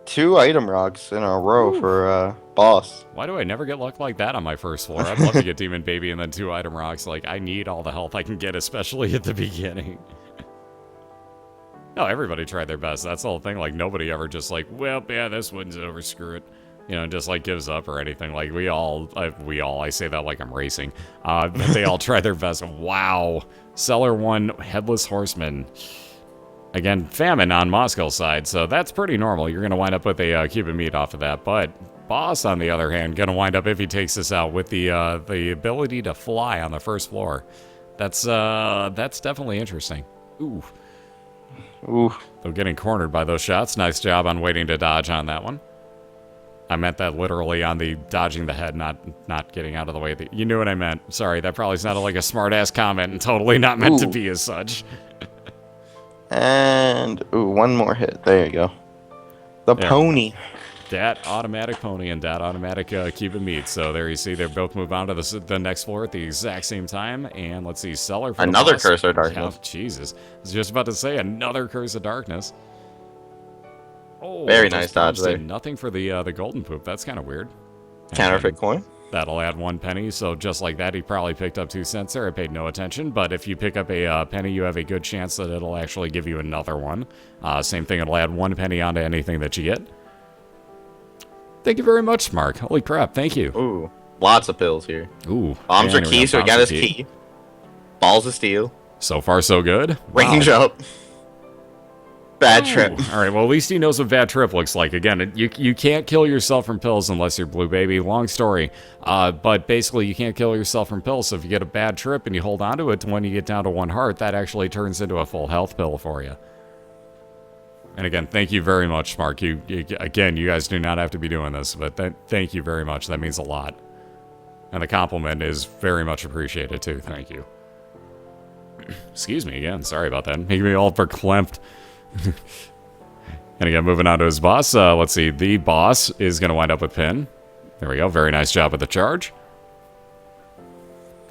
2 item rocks in a row for Boss. Why do I never get luck like that on my first floor? I'd love to get Demon Baby and then 2 item rocks. Like, I need all the health I can get, especially at the beginning. No, everybody tried their best. That's the whole thing. Like, nobody ever just like, well, yeah, this one's over, screw it. You know, just like gives up or anything. Like, I say that like I'm racing. They all tried their best. Wow. Cellar 1, Headless Horseman. Again, famine on Mosqil's side, so that's pretty normal. You're going to wind up with a cube of meat off of that. But Boss, on the other hand, going to wind up, if he takes this out, with the ability to fly on the first floor. That's definitely interesting. Ooh. Ooh. Though getting cornered by those shots. Nice job on waiting to dodge on that one. I meant that literally on the dodging the head, not getting out of the way. You knew what I meant. Sorry, that probably sounded like a smart-ass comment and totally not meant to be as such. And, ooh, 1 more hit. There you go. The pony. Dat automatic pony and dat automatic cube of meat. So there you see, they both move on to the next floor at the exact same time. And let's see, Cellar for another the boss. Curse of Darkness. Oh, Jesus. I was just about to say another Curse of Darkness. Oh, very nice dodge there. Nothing for the golden poop. That's kind of weird. Counterfeit coin. That'll add 1 penny, so just like that, he probably picked up 2 cents there. I paid no attention, but if you pick up a penny, you have a good chance that it'll actually give you another one. Same thing, it'll add 1 penny onto anything that you get. Thank you very much, Mark. Holy crap, thank you. Ooh, lots of pills here. Ooh. Bombs are key, so we got his key. Balls of steel. So far, so good. Range up. Bad trip. All right, well, at least he knows what bad trip looks like. Again, you can't kill yourself from pills unless you're Blue Baby. Long story. But basically, you can't kill yourself from pills. So if you get a bad trip and you hold on to it, when you get down to 1 heart, that actually turns into a full health pill for you. And again, thank you very much, Mark. Again, you guys do not have to be doing this, but thank you very much. That means a lot. And the compliment is very much appreciated, too. Thank you. Excuse me again. Sorry about that. Making me all verklempt. And again, moving on to his boss. Let's see. The boss is going to wind up with pin. There we go. Very nice job with the charge.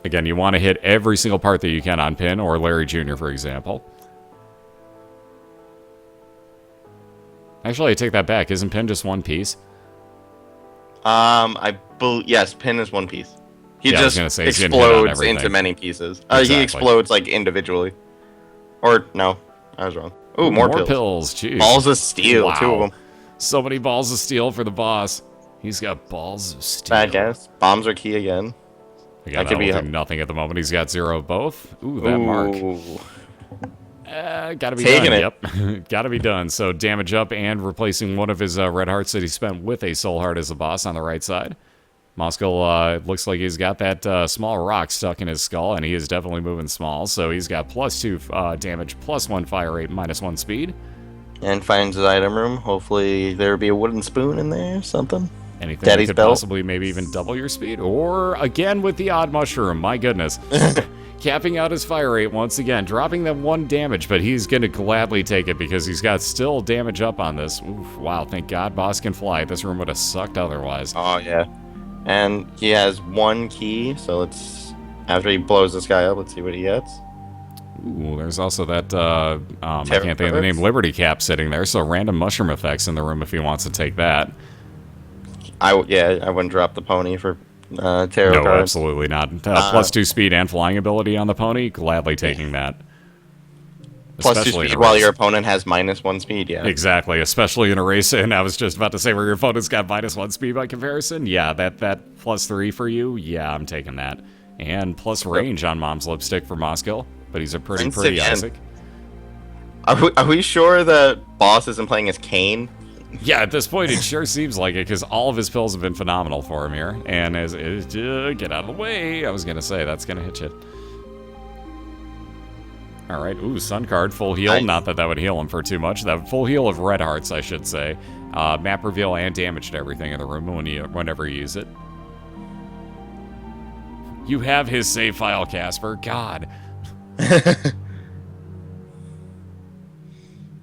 Again, you want to hit every single part that you can on pin, or Larry Jr., for example. Actually, I take that back. Isn't pin just 1 piece? Yes, pin is 1 piece. He Yeah, just explodes into many pieces. Exactly. He explodes like individually. Or no, I was wrong. Ooh, more pills. Jeez. Balls of steel, Wow. 2 of them. So many balls of steel for the boss. He's got balls of steel. Bad guess. Bombs are key again. Again, that could be nothing at the moment. He's got 0 of both. Ooh, that mark. Gotta be Taking done. it. Yep. Gotta be done. So damage up and replacing one of his red hearts that he spent with a soul heart as the boss on the right side. Mosqiil looks like he's got that small rock stuck in his skull, and he is definitely moving small. So he's got +2 damage, +1 fire rate, -1 speed. And finds his item room. Hopefully there'll be a wooden spoon in there, something. Anything Daddy's that could belt. possibly maybe even double your speed. Or, again, with the odd mushroom. My goodness. Capping out his fire rate once again. Dropping that 1 damage, but he's going to gladly take it because he's got still damage up on this. Oof, wow, thank God boss can fly. This room would have sucked otherwise. Oh, yeah. And he has 1 key, so let's... After he blows this guy up, let's see what he gets. Ooh, there's also that, I can't think of the name, Liberty Cap sitting there, so random mushroom effects in the room if he wants to take that. I wouldn't drop the pony for tarot No, cards. absolutely not. +2 speed and flying ability on the pony, gladly taking that. +2 Especially in speed a while race. your opponent has -1 speed, yeah. Exactly, especially in a race, and I was just about to say where your opponent's got -1 speed by comparison. Yeah, that +3 for you, yeah, I'm taking that. And plus range on Mom's Lipstick for Mosqiil, but he's a pretty again. Isaac. Are we sure that boss isn't playing as Kane? Yeah, at this point, it sure seems like it, because all of his pills have been phenomenal for him here. And get out of the way, I was going to say, that's going to hit you. All right, ooh, Sun card, full heal. Nice. Not that that would heal him for too much. That full heal of red hearts, I should say. Map reveal and damage to everything in the room whenever you use it. You have his save file, Casper. God.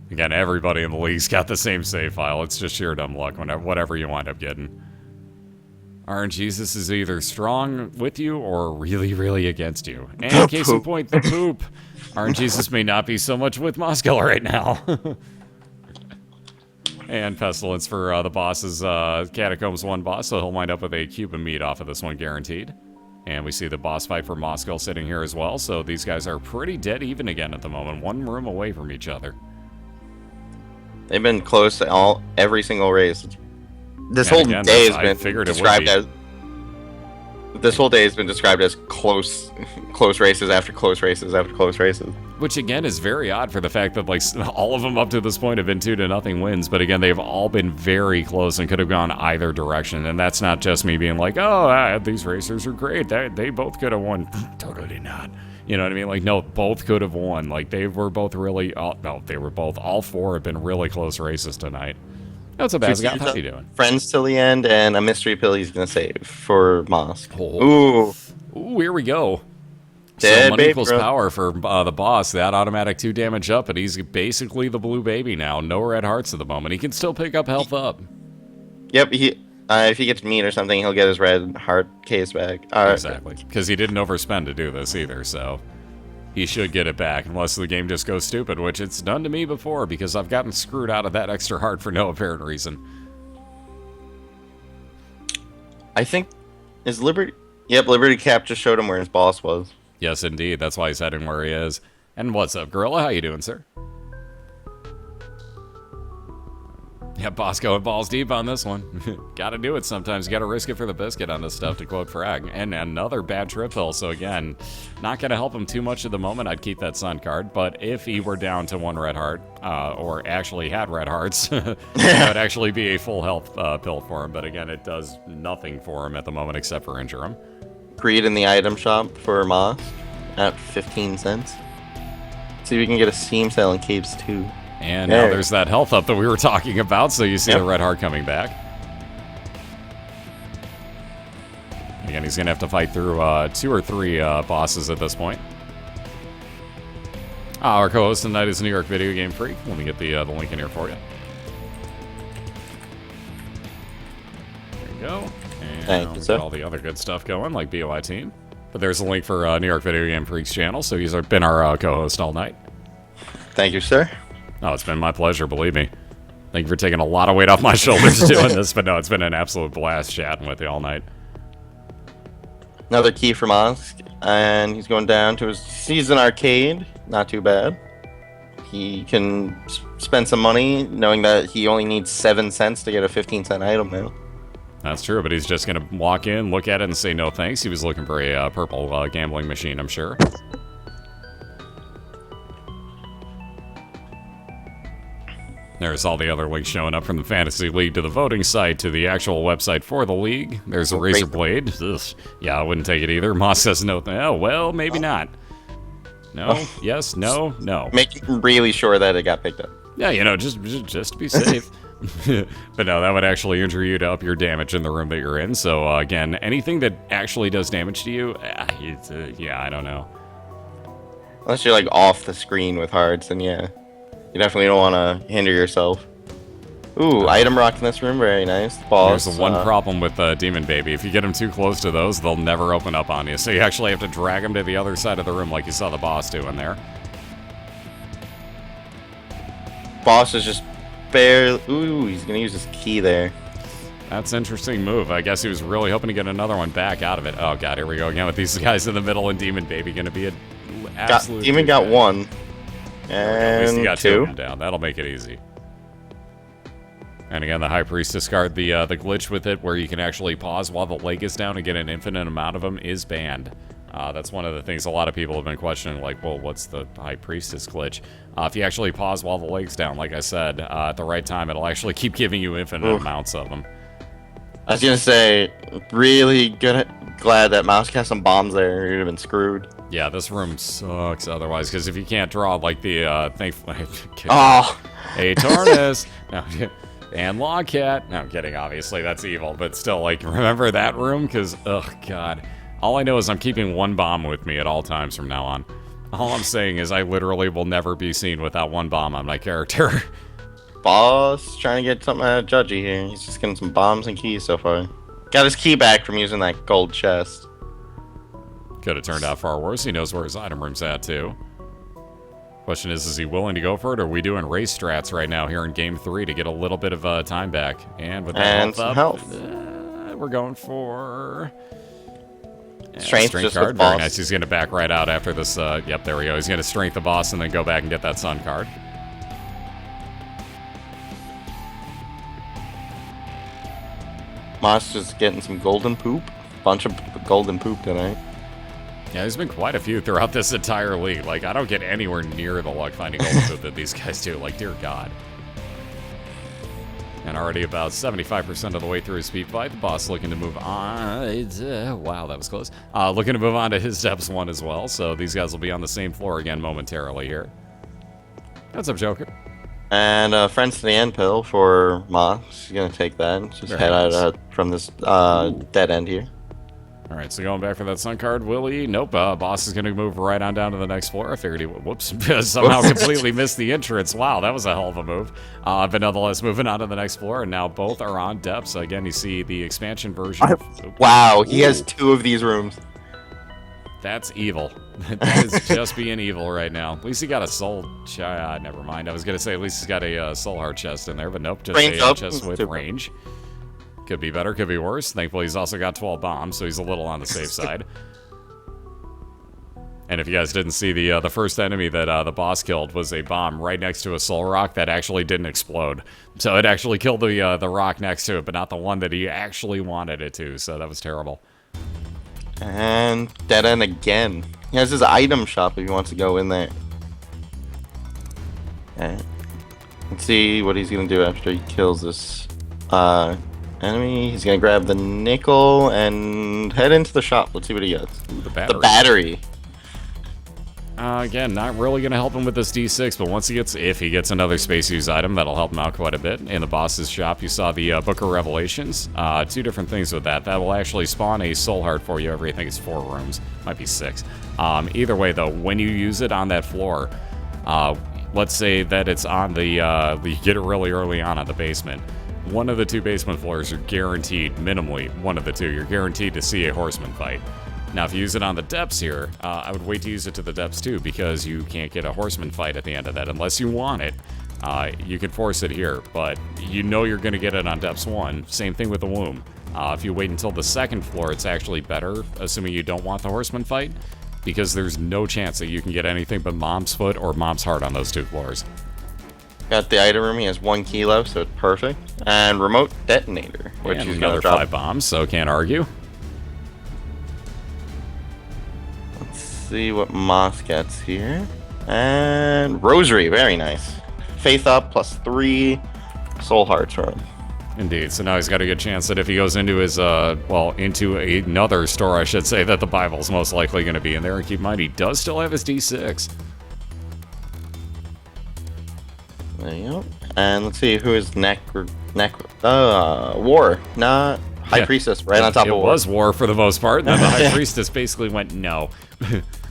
Again, everybody in the league's got the same save file. It's just sheer dumb luck whatever you wind up getting. RNGesus is either strong with you or really, really against you. And case in point, the poop. RNGesus may not be so much with Mosqiil right now. And Pestilence for the boss's Catacombs 1 boss, so he'll wind up with a cube of meat off of this one, guaranteed. And we see the boss fight for Mosqiil sitting here as well, so these guys are pretty dead even again at the moment. 1 room away from each other. They've been close to every single race. This And whole again, day has I been figured it would described be. as. This whole day has been described as close races after close races after close races. Which again is very odd for the fact that like all of them up to this point have been 2-0 wins, but again they've all been very close and could have gone either direction. And that's not just me being like, oh, these racers are great. They both could have won. Totally not. You know what I mean? Like, no, both could have won. Like, they were both really... all 4 have been really close races tonight. What's up, Asgard? How you doing? Friends till the end, and a mystery pill he's gonna save for Mosk. Oh. Ooh, here we go. Dead So money baby, equals bro. power for the boss. That automatic 2 damage up, and he's basically the blue baby now. No red hearts at the moment. He can still pick up health up. Yep, if he gets meat or something, he'll get his red heart case back. Exactly, because he didn't overspend to do this either, so he should get it back, unless the game just goes stupid, which it's done to me before, because I've gotten screwed out of that extra heart for no apparent reason. I think, is Liberty... Yep, Liberty Cap just showed him where his boss was. Yes, indeed, that's why he's heading where he is. And what's up, Gorilla? How you doing, sir? Yeah, boss going balls deep on this one. Gotta do it sometimes. You gotta risk it for the biscuit on this stuff, to quote Frag. And another bad trip hill, so again, not gonna help him too much at the moment. I'd keep that Sun card, but if he were down to 1 red heart, or actually had red hearts, that would actually be a full health pill for him. But again, it does nothing for him at the moment except for injure him. Greed in the item shop for Mosk at 15 cents. See if we can get a Steam sale in capes too. And now there's that health up that we were talking about, so you see the red heart coming back. Again, he's going to have to fight through 2 or 3 bosses at this point. Our co-host tonight is New York Video Game Freak. Let me get the link in here for you. There you go. And Thank you, sir. all the other good stuff going, like BOI Team. But there's a link for New York Video Game Freak's channel, so he's been our co-host all night. Thank you, sir. Oh, it's been my pleasure, believe me. Thank you for taking a lot of weight off my shoulders doing this, but no, it's been an absolute blast chatting with you all night. Another key for Mosk, and he's going down to his season arcade. Not too bad. He can spend some money, knowing that he only needs 7 cents to get a 15-cent item now. That's true, but he's just going to walk in, look at it, and say no thanks. He was looking for a purple gambling machine, I'm sure. There's all the other links showing up from the Fantasy League to the voting site to the actual website for the league. There's a Razor Blade. Ugh. Yeah, I wouldn't take it either. Moss says no. Oh, well, maybe not. No, yes, no, no. Making really sure that it got picked up. Yeah, you know, just to be safe. But no, that would actually injure you to up your damage in the room that you're in. So, again, anything that actually does damage to you, yeah, I don't know. Unless you're, like, off the screen with hearts, then yeah. You definitely don't want to hinder yourself. Ooh, item rock in this room, very nice. Boss. There's the one problem with Demon Baby. If you get them too close to those, they'll never open up on you. So you actually have to drag them to the other side of the room like you saw the boss doing there. Boss is just barely... Ooh, he's going to use his key there. That's an interesting move. I guess he was really hoping to get another one back out of it. Oh, God, here we go again with these guys in the middle and Demon Baby going to be an absolute... Demon got one. At least he got two two. of them down. That'll make it easy. And again, the High Priestess card, the glitch with it where you can actually pause while the leg is down and get an infinite amount of them is banned. That's one of the things a lot of people have been questioning, like, well, what's the High Priestess glitch? If you actually pause while the leg's down, like I said, at the right time, it'll actually keep giving you infinite amounts of them. I was gonna say, really glad that Mouse got some bombs there. You'd have been screwed. Yeah, this room sucks otherwise, because if you can't draw, like, the, thankfully... Oh! Hey, Tornus! No, and Logcat. No, I'm kidding, obviously, that's evil, but still, like, remember that room? Because, oh, God. All I know is I'm keeping one bomb with me at all times from now on. All I'm saying is I literally will never be seen without one bomb on my character. Boss trying to get something out of Judgy here. He's just getting some bombs and keys so far. Got his key back from using that gold chest. Could have turned out far worse. He knows where his item room's at, too. Question is he willing to go for it, or are we doing race strats right now here in Game 3 to get a little bit of time back? And with that health up, we're going for... Strength strength just card, with very boss. nice. He's going to back right out after this. Yep, there we go. He's going to strength the boss and then go back and get that sun card. Moss just getting some golden poop. Bunch of golden poop tonight. Yeah, there's been quite a few throughout this entire league. Like, I don't get anywhere near the luck finding golden poop that these guys do. Like, dear God. And already about 75% of the way through his speed fight, the boss looking to move on. Wow, that was close. Looking to move on to his Depths 1 as well, so these guys will be on the same floor again momentarily here. What's up, Joker? And friends to the end pill for Moss. He's gonna take that. Just Very head nice. out from this dead end here. Alright, so going back for that sun card, will he? Nope, boss is going to move right on down to the next floor. I figured he would. Whoops. Somehow completely missed the entrance. Wow, that was a hell of a move. But nonetheless, moving on to the next floor, and now both are on depths. So again, you see the expansion version. Wow, he has two of these rooms. That's evil. That is just being evil right now. At least he got a soul chest. Never mind. I was going to say at least he's got a soul heart chest in there, but nope, just Range a up. chest with range. Could be better, could be worse. Thankfully, he's also got 12 bombs, so he's a little on the safe side. And if you guys didn't see, the first enemy that the boss killed was a bomb right next to a soul rock that actually didn't explode. So it actually killed the rock next to it, but not the one that he actually wanted it to, so that was terrible. And dead end again. He has his item shop if he wants to go in there. Okay. Let's see what he's gonna do after he kills this enemy. He's gonna grab the nickel and head into the shop. Let's see what he gets. Ooh, the battery. The battery. Again, not really going to help him with this D6, but once if he gets another space use item, that'll help him out quite a bit. In the boss's shop, you saw the Book of Revelations. Two different things with that. That will actually spawn a soul heart for you every, I think it's 4 rooms. Might be 6. Either way, though, when you use it on that floor, let's say that it's on the, you get it really early on the basement. One of the 2 basement floors, you're guaranteed, minimally, one of the 2, you're guaranteed to see a horseman fight. Now, if you use it on the depths here, I would wait to use it to the depths too, because you can't get a horseman fight at the end of that unless you want it. You can force it here, but you know you're going to get it on depths 1. Same thing with the womb. If you wait until the 2nd floor, it's actually better, assuming you don't want the horseman fight, because there's no chance that you can get anything but Mom's Foot or Mom's Heart on those 2 floors. Got the item room. He has 1 kilo, so it's perfect. And remote detonator, which And he's another gonna drop. 5 bombs, so can't argue. See what Moss gets here. And rosary, very nice. Faith Up +3 Soul Hearts for him. Indeed. So now he's got a good chance that if he goes into his, into another store, I should say, that the Bible's most likely going to be in there. And keep in mind, he does still have his D6. There you go. And let's see who is War, not High Priestess, right on top of War. It was War for the most part, and then the High Priestess basically went no.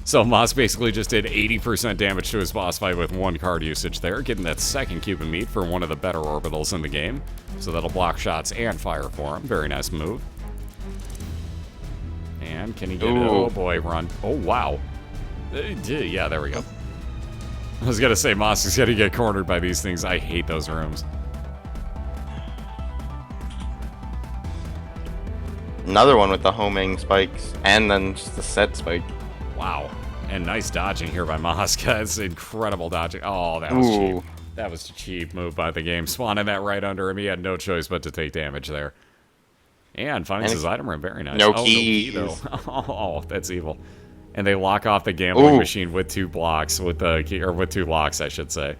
So Moss basically just did 80% damage to his boss fight with 1 card usage there, getting that second cube of meat for one of the better orbitals in the game. So that'll block shots and fire for him. Very nice move. And can he get it? Oh boy, run. Oh wow. Yeah, there we go. I was gonna say Moss is gonna get cornered by these things. I hate those rooms. Another one with the homing spikes, and then just the set spike. Wow. And nice dodging here by Moss. That's incredible dodging. Oh, that was cheap. That was a cheap move by the game. Spawning that right under him. He had no choice but to take damage there. And finds his item room. Very nice. No keys. No key, though. Oh, that's evil. And they lock off the gambling machine with 2 blocks. With the key, or with 2 locks, I should say.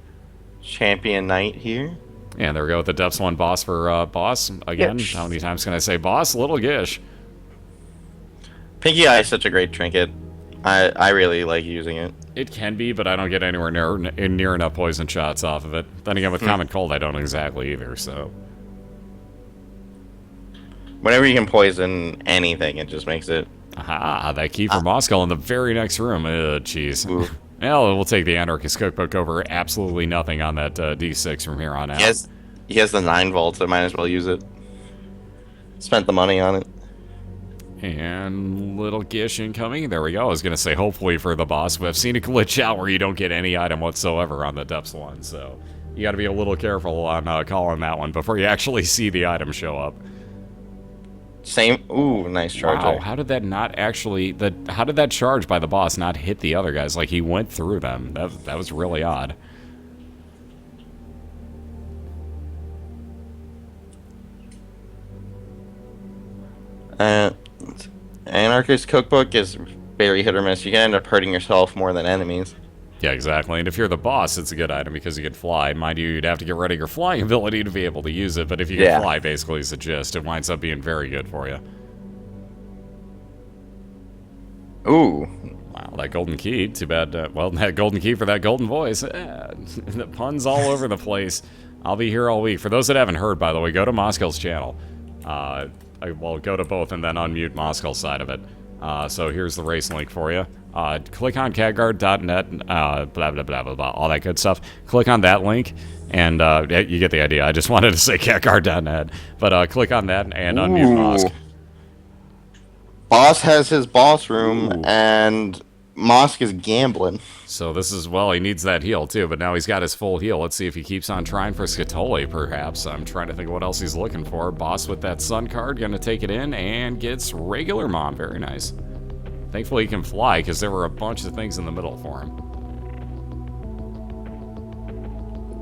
Champion Knight here. And there we go with the Depths 1 boss for boss. Again, how many times can I say boss? Little Gish. Pinky Eye is such a great trinket. I really like using it. It can be, but I don't get anywhere near enough poison shots off of it. Then again, with Common Cold, I don't exactly either, so... Whenever you can poison anything, it just makes it... Aha, that key for Mosqiil in the very next room. Jeez. Well, we'll take the Anarchist Cookbook over absolutely nothing on that D6 from here on out. He has the 9 volts, I might as well use it. Spent the money on it. And little Gish incoming. There we go. I was going to say hopefully for the boss, but I've seen a glitch out where you don't get any item whatsoever on the Depths 1, so you got to be a little careful on calling that one before you actually see the item show up. Same. Ooh, nice charge. Wow, how did that not actually... How did that charge by the boss not hit the other guys? Like, he went through them. That was really odd. Anarchist Cookbook is very hit or miss. You can end up hurting yourself more than enemies. Yeah, exactly. And if you're the boss, it's a good item because you can fly. Mind you, you'd have to get rid of your flying ability to be able to use it, but if you can fly, basically, is the gist. It winds up being very good for you. Ooh. Wow, that golden key. Too bad, well, that golden key for that golden voice. The puns all over the place. I'll be here all week. For those that haven't heard, by the way, go to Mosqiil's channel. Well, go to both and then unmute Mosqiil's side of it. So here's the race link for you. Click on catguard.net, blah, blah, blah, blah, blah, all that good stuff. Click on that link, and you get the idea. I just wanted to say catguard.net, but click on that and unmute Mosq. Boss has his boss room, and Mosq is gambling. So this is, well, he needs that heal, too, but now he's got his full heal. Let's see if he keeps on trying for Scatoli, perhaps. I'm trying to think of what else he's looking for. Boss with that sun card, gonna take it in, and gets regular mom. Very nice. Thankfully he can fly, because there were a bunch of things in the middle for him.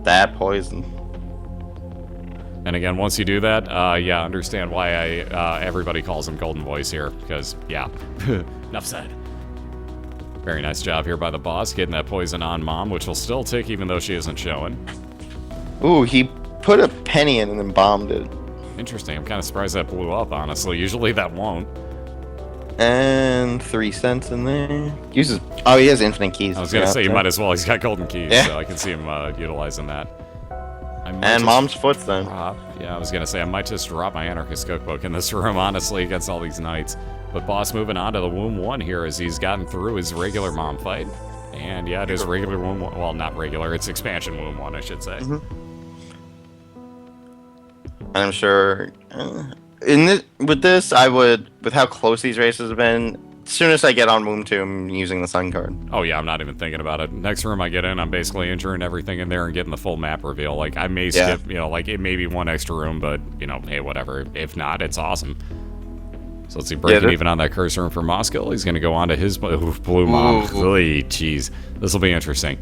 That poison. And again, once you do that, yeah, understand why everybody calls him Golden Voice here, because, yeah, enough said. Very nice job here by the boss, getting that poison on Mom, which will still tick even though she isn't showing. Ooh, he put a penny in and then bombed it. Interesting. I'm kind of surprised that blew up, honestly. Usually that won't. And 3 cents in there. Uses. Oh, he has infinite keys. I was going to say, you might as well. He's got golden keys, so I can see him utilizing that. And Mom's foot, then. Yeah, I was going to say, I might just drop my Anarchist Cookbook in this room, honestly, against all these knights. But boss moving on to the Womb 1 here as he's gotten through his regular Mom fight. And yeah, it is regular Womb 1. Well, not regular. It's expansion Womb 1, I should say. And I'm sure... with this, I would... With how close these races have been, as soon as I get on Womb 2, I'm using the Sun card. Oh yeah, I'm not even thinking about it. Next room I get in, I'm basically entering everything in there and getting the full map reveal. Like, I may skip, you know, like, it may be one extra room, but, you know, hey, whatever. If not, it's awesome. So let's see, breaking even on that cursor room for Mosqiil. He's going to go on to his blue mom. Really, jeez. This will be interesting.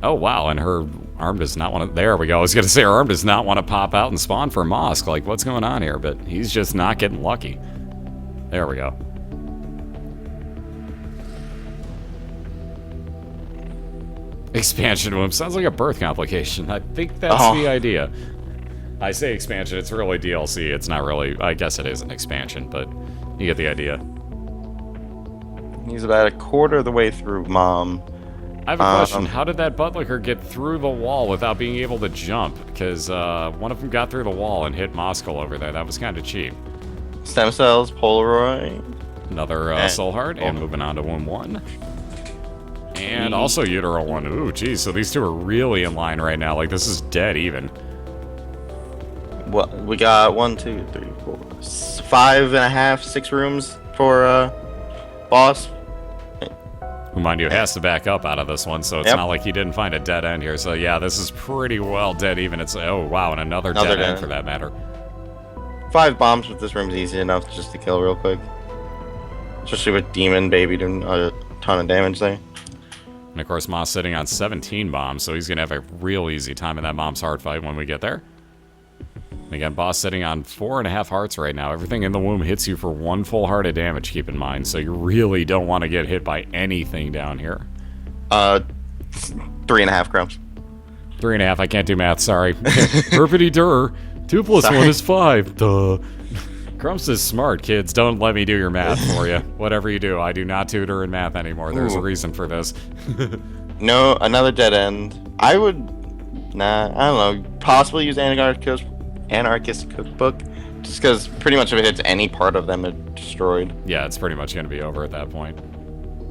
Oh, wow, and her arm does not want to... There we go. I was going to say her arm does not want to pop out and spawn for Mosq. Like, what's going on here? But he's just not getting lucky. There we go. Expansion womb sounds like a birth complication. I think that's the idea. I say expansion, it's really DLC. It's not really, I guess it is an expansion, but you get the idea. He's about a quarter of the way through, Mom. I have a question. How did that buttlicker get through the wall without being able to jump? Because one of them got through the wall and hit Mosqiil over there. That was kind of cheap. Stem cells, Polaroid. Another soul heart, and moving on to womb 1. And also utero 1. Ooh, geez, so these two are really in line right now. Like, this is dead even. Well, we got 1, 2, 3, 4, 5.5, 6 rooms for boss. Who, mind you, has to back up out of this one, so it's not like he didn't find a dead end here. So yeah, this is pretty well dead even. It's, oh wow, and another dead end for that matter. 5 bombs with this room's easy enough just to kill real quick. Especially with Demon Baby doing a ton of damage there. And of course, Moss sitting on 17 bombs, so he's going to have a real easy time in that mom's heart fight when we get there. And again, Boss sitting on 4.5 hearts right now. Everything in the womb hits you for 1 full heart of damage, keep in mind. So you really don't want to get hit by anything down here. 3.5 crumbs. 3.5, I can't do math, sorry. Herpity-dur. 2 plus 1 is 5. Duh. Crumps is smart, kids. Don't let me do your math for you. Whatever you do, I do not tutor in math anymore. There's a reason for this. No, another dead end. I would... Nah, I don't know. Possibly use Anarchist Cookbook. Just because pretty much if it hits any part of them, it's destroyed. Yeah, it's pretty much going to be over at that point.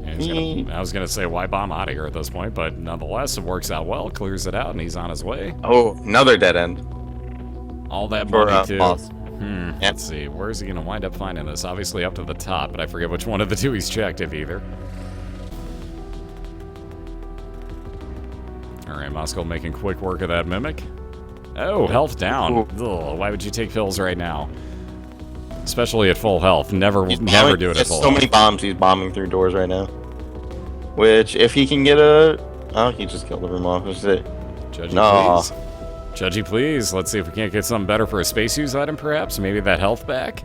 And I was going to say, why bomb out of here at this point? But nonetheless, it works out well. Clears it out, and he's on his way. Oh, another dead end. All that money, too. Boss. Let's see. Where is he going to wind up finding this? Obviously up to the top, but I forget which one of the two he's checked, if either. Alright, Mosqiil making quick work of that Mimic. Oh, health down. Ugh, why would you take pills right now? Especially at full health. Never do it at full health. So many bombs he's bombing through doors right now. Which, if he can get a... Oh, he just killed the room off. This is it. Judgy, please. Judgy, please. Let's see if we can't get something better for a space use item, perhaps. Maybe that health back.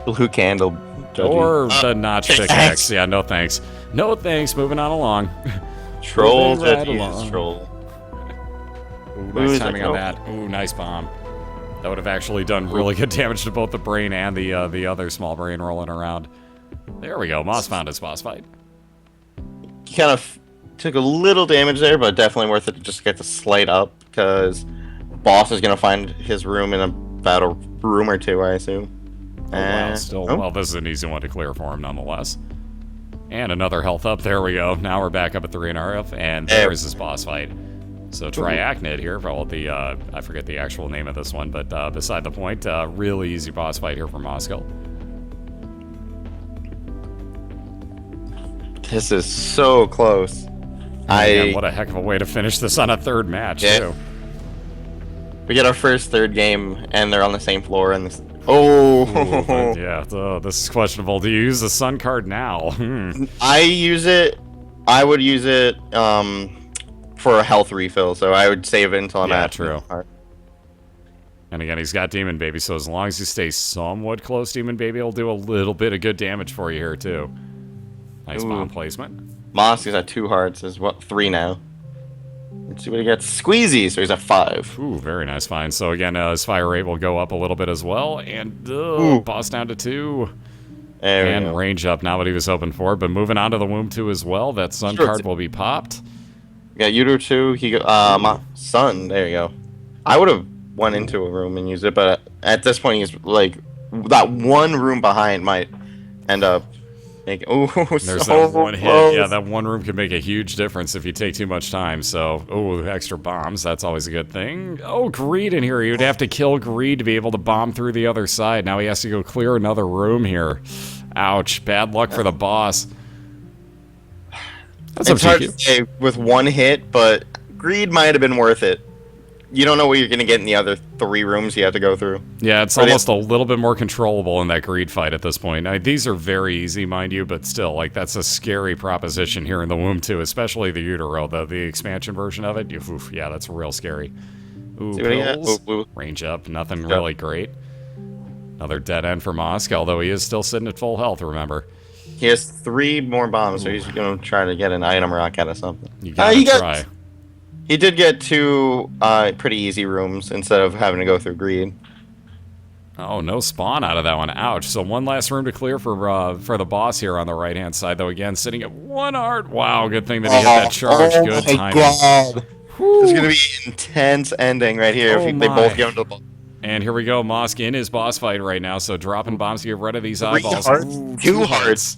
Blue candle. Judgy. Or the notch pickaxe. Yeah, no thanks. No thanks. Moving on along. Troll. Judgy is troll. Ooh, nice timing on that. Ooh, nice bomb. That would have actually done really good damage to both the brain and the other small brain rolling around. There we go. Moss found his boss fight. He kind of took a little damage there, but definitely worth it to just get the slate up, because Boss is going to find his room in about a room or two, I assume. Oh, wow, still, well, this is an easy one to clear for him, nonetheless. And another health up. There we go. Now we're back up at 3 NRF, and there's his boss fight. So Triachnid here, well, I forget the actual name of this one, but beside the point, really easy boss fight here for Mosqiil. This is so close. Man, what a heck of a way to finish this on a third match, too. We get our first third game, and they're on the same floor, and this... Ooh, yeah, this is questionable. Do you use the Sun card now? I would use it, for a health refill, so I would save it until I'm at true. And again, he's got Demon Baby, so as long as you stay somewhat close, Demon Baby will do a little bit of good damage for you here, too. Nice bomb placement. Moss is at 2 hearts, is 3 now. Let's see what he gets. Squeezy, so he's at 5. Ooh, very nice find. So again, his fire rate will go up a little bit as well, and boss down to 2. And range up, not what he was hoping for, but moving on to the womb 2 as well. That Sun card will be popped. Yeah, Uter 2, Sun, there you go. I would have went into a room and used it, but at this point, he's like, that one room behind might end up making, there's so that one close. hit. Yeah, that one room can make a huge difference if you take too much time, so, extra bombs, that's always a good thing. Oh, Greed in here. You'd have to kill Greed to be able to bomb through the other side. Now he has to go clear another room here. Ouch, bad luck for the boss. It's hard to say with one hit, but Greed might have been worth it. You don't know what you're going to get in the other 3 rooms you have to go through. Yeah, it's almost a little bit more controllable in that Greed fight at this point. These are very easy, mind you, but still, like, that's a scary proposition here in the womb, too, especially the Utero, the expansion version of it. Oof, yeah, that's real scary. Ooh, pills. Range up, nothing really great. Another dead end for Mosqiil, although he is still sitting at full health, remember. He has 3 more bombs, so he's going to try to get an item rock out of something. You gotta try. He did get 2 pretty easy rooms instead of having to go through greed. Oh, no spawn out of that one. Ouch. So one last room to clear for the boss here on the right-hand side, though. Again, sitting at 1 heart. Wow, good thing that he hit that charge. Good timing. God. This is going to be an intense ending right here if they both get into the boss. And here we go. Mosqiil in his boss fight right now, so dropping bombs to get rid of these 3 eyeballs. hearts, Ooh, 2 hearts.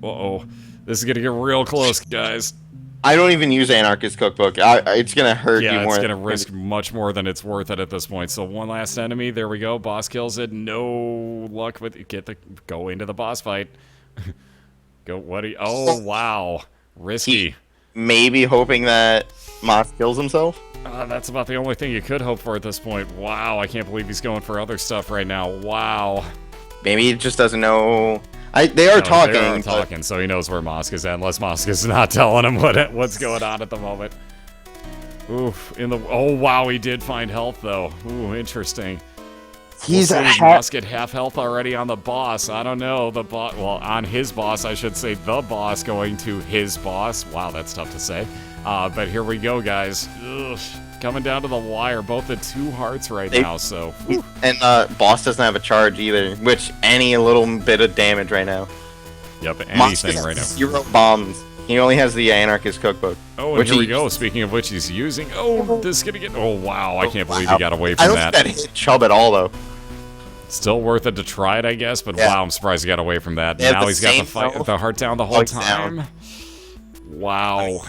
Uh-oh. This is going to get real close, guys. I don't even use Anarchist Cookbook. It's going to hurt you more. Yeah, it's going to risk much more than it's worth it at this point. So one last enemy. There we go. Boss kills it. No luck with it. Go into the boss fight. Go. What? Oh, wow. Risky. Maybe hoping that Moss kills himself. That's about the only thing you could hope for at this point. Wow, I can't believe he's going for other stuff right now. Wow. Maybe he just doesn't know. They are talking, so he knows where Mosqiil is at, unless Mosqiil is not telling him what's going on at the moment. Oof. Oh, wow, he did find health, though. Ooh, interesting. He's Mosqiil half health already on the boss. I don't know. On his boss, I should say. The boss going to his boss. Wow, that's tough to say. But here we go, guys. Ugh. Coming down to the wire, both at 2 hearts right now, so... Whew. And boss doesn't have a charge either, which any little bit of damage right now. Yep, anything right now. 0 bombs. He only has the Anarchist Cookbook. Oh, and here we go. Speaking of which, he's using... Oh, this is going to get... Oh, wow, I can't believe he got away from that. I don't think that hit Chubb at all, though. Still worth it to try it, I guess, but wow, I'm surprised he got away from that. Now he's got the heart down the whole time. Wow.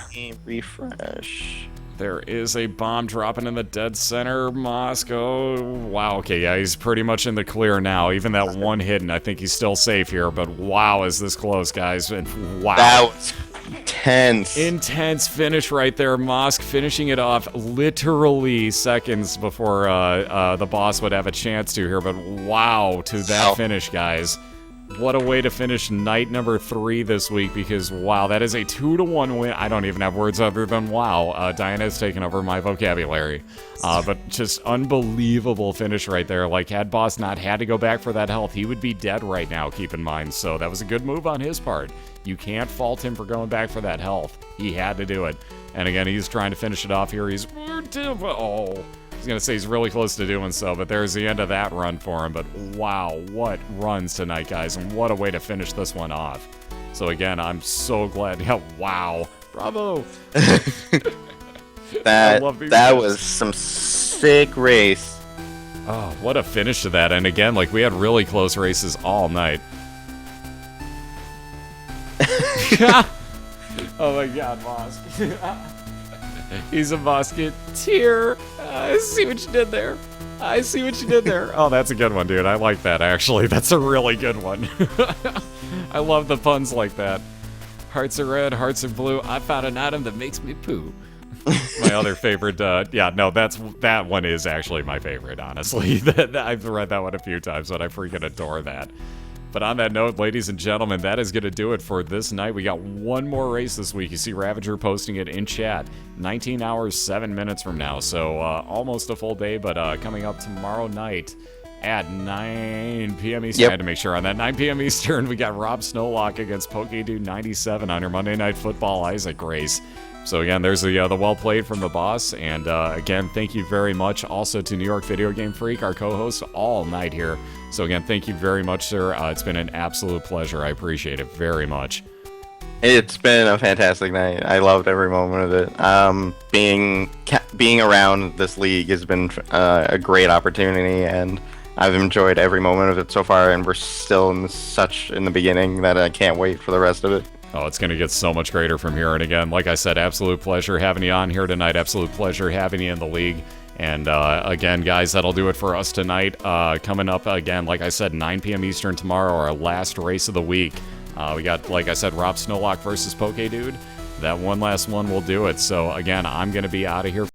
Refresh. There is a bomb dropping in the dead center. Mosqiil. Wow, okay, yeah, he's pretty much in the clear now. Even that one hidden, I think he's still safe here. But wow, is this close, guys. And wow. That was intense. Intense finish right there. Mosqiil finishing it off literally seconds before the boss would have a chance to here. But wow, to that finish, guys. What a way to finish night number 3 this week, because, wow, that is a 2-to-1 win. I don't even have words other than wow. Diana's taken over my vocabulary. But just unbelievable finish right there. Like, had Boss not had to go back for that health, he would be dead right now, keep in mind. So that was a good move on his part. You can't fault him for going back for that health. He had to do it. And again, he's trying to finish it off here. I was going to say he's really close to doing so, but there's the end of that run for him. But wow, what runs tonight, guys, and what a way to finish this one off. So again, I'm so glad. Yeah, wow. Bravo. that was some sick race. Oh, what a finish to that. And again, like, we had really close races all night. Oh my god, Mosk. He's a musketeer. I see what you did there. I see what you did there. Oh, that's a good one, dude. I like that, actually. That's a really good one. I love the puns like that. Hearts are red, hearts are blue. I found an item that makes me poo. My other favorite, yeah, no, that one is actually my favorite, honestly. I've read that one a few times, but I freaking adore that. But on that note, ladies and gentlemen, that is going to do it for this night. We got one more race this week. You see Ravager posting it in chat. 19 hours, 7 minutes from now. So almost a full day, but coming up tomorrow night at 9 p.m. Eastern. Yep. I had to make sure on that. 9 p.m. Eastern, we got Rob Snowlock against PokeDude97 on your Monday Night Football Isaac race. So again, there's the well played from the boss, and again, thank you very much also to New York Video Game Freak, our co-host all night here. So again, thank you very much, sir. It's been an absolute pleasure. I appreciate it very much. It's been a fantastic night. I loved every moment of it. Being around this league has been a great opportunity, and I've enjoyed every moment of it so far. And we're still in the beginning that I can't wait for the rest of it. Oh, it's going to get so much greater from here. And again, like I said, absolute pleasure having you on here tonight. Absolute pleasure having you in the league. And again, guys, that'll do it for us tonight. Coming up again, like I said, 9 p.m. Eastern tomorrow, our last race of the week. We got, like I said, Rob Snowlock versus PokeDude. That one last one will do it. So again, I'm going to be out of here.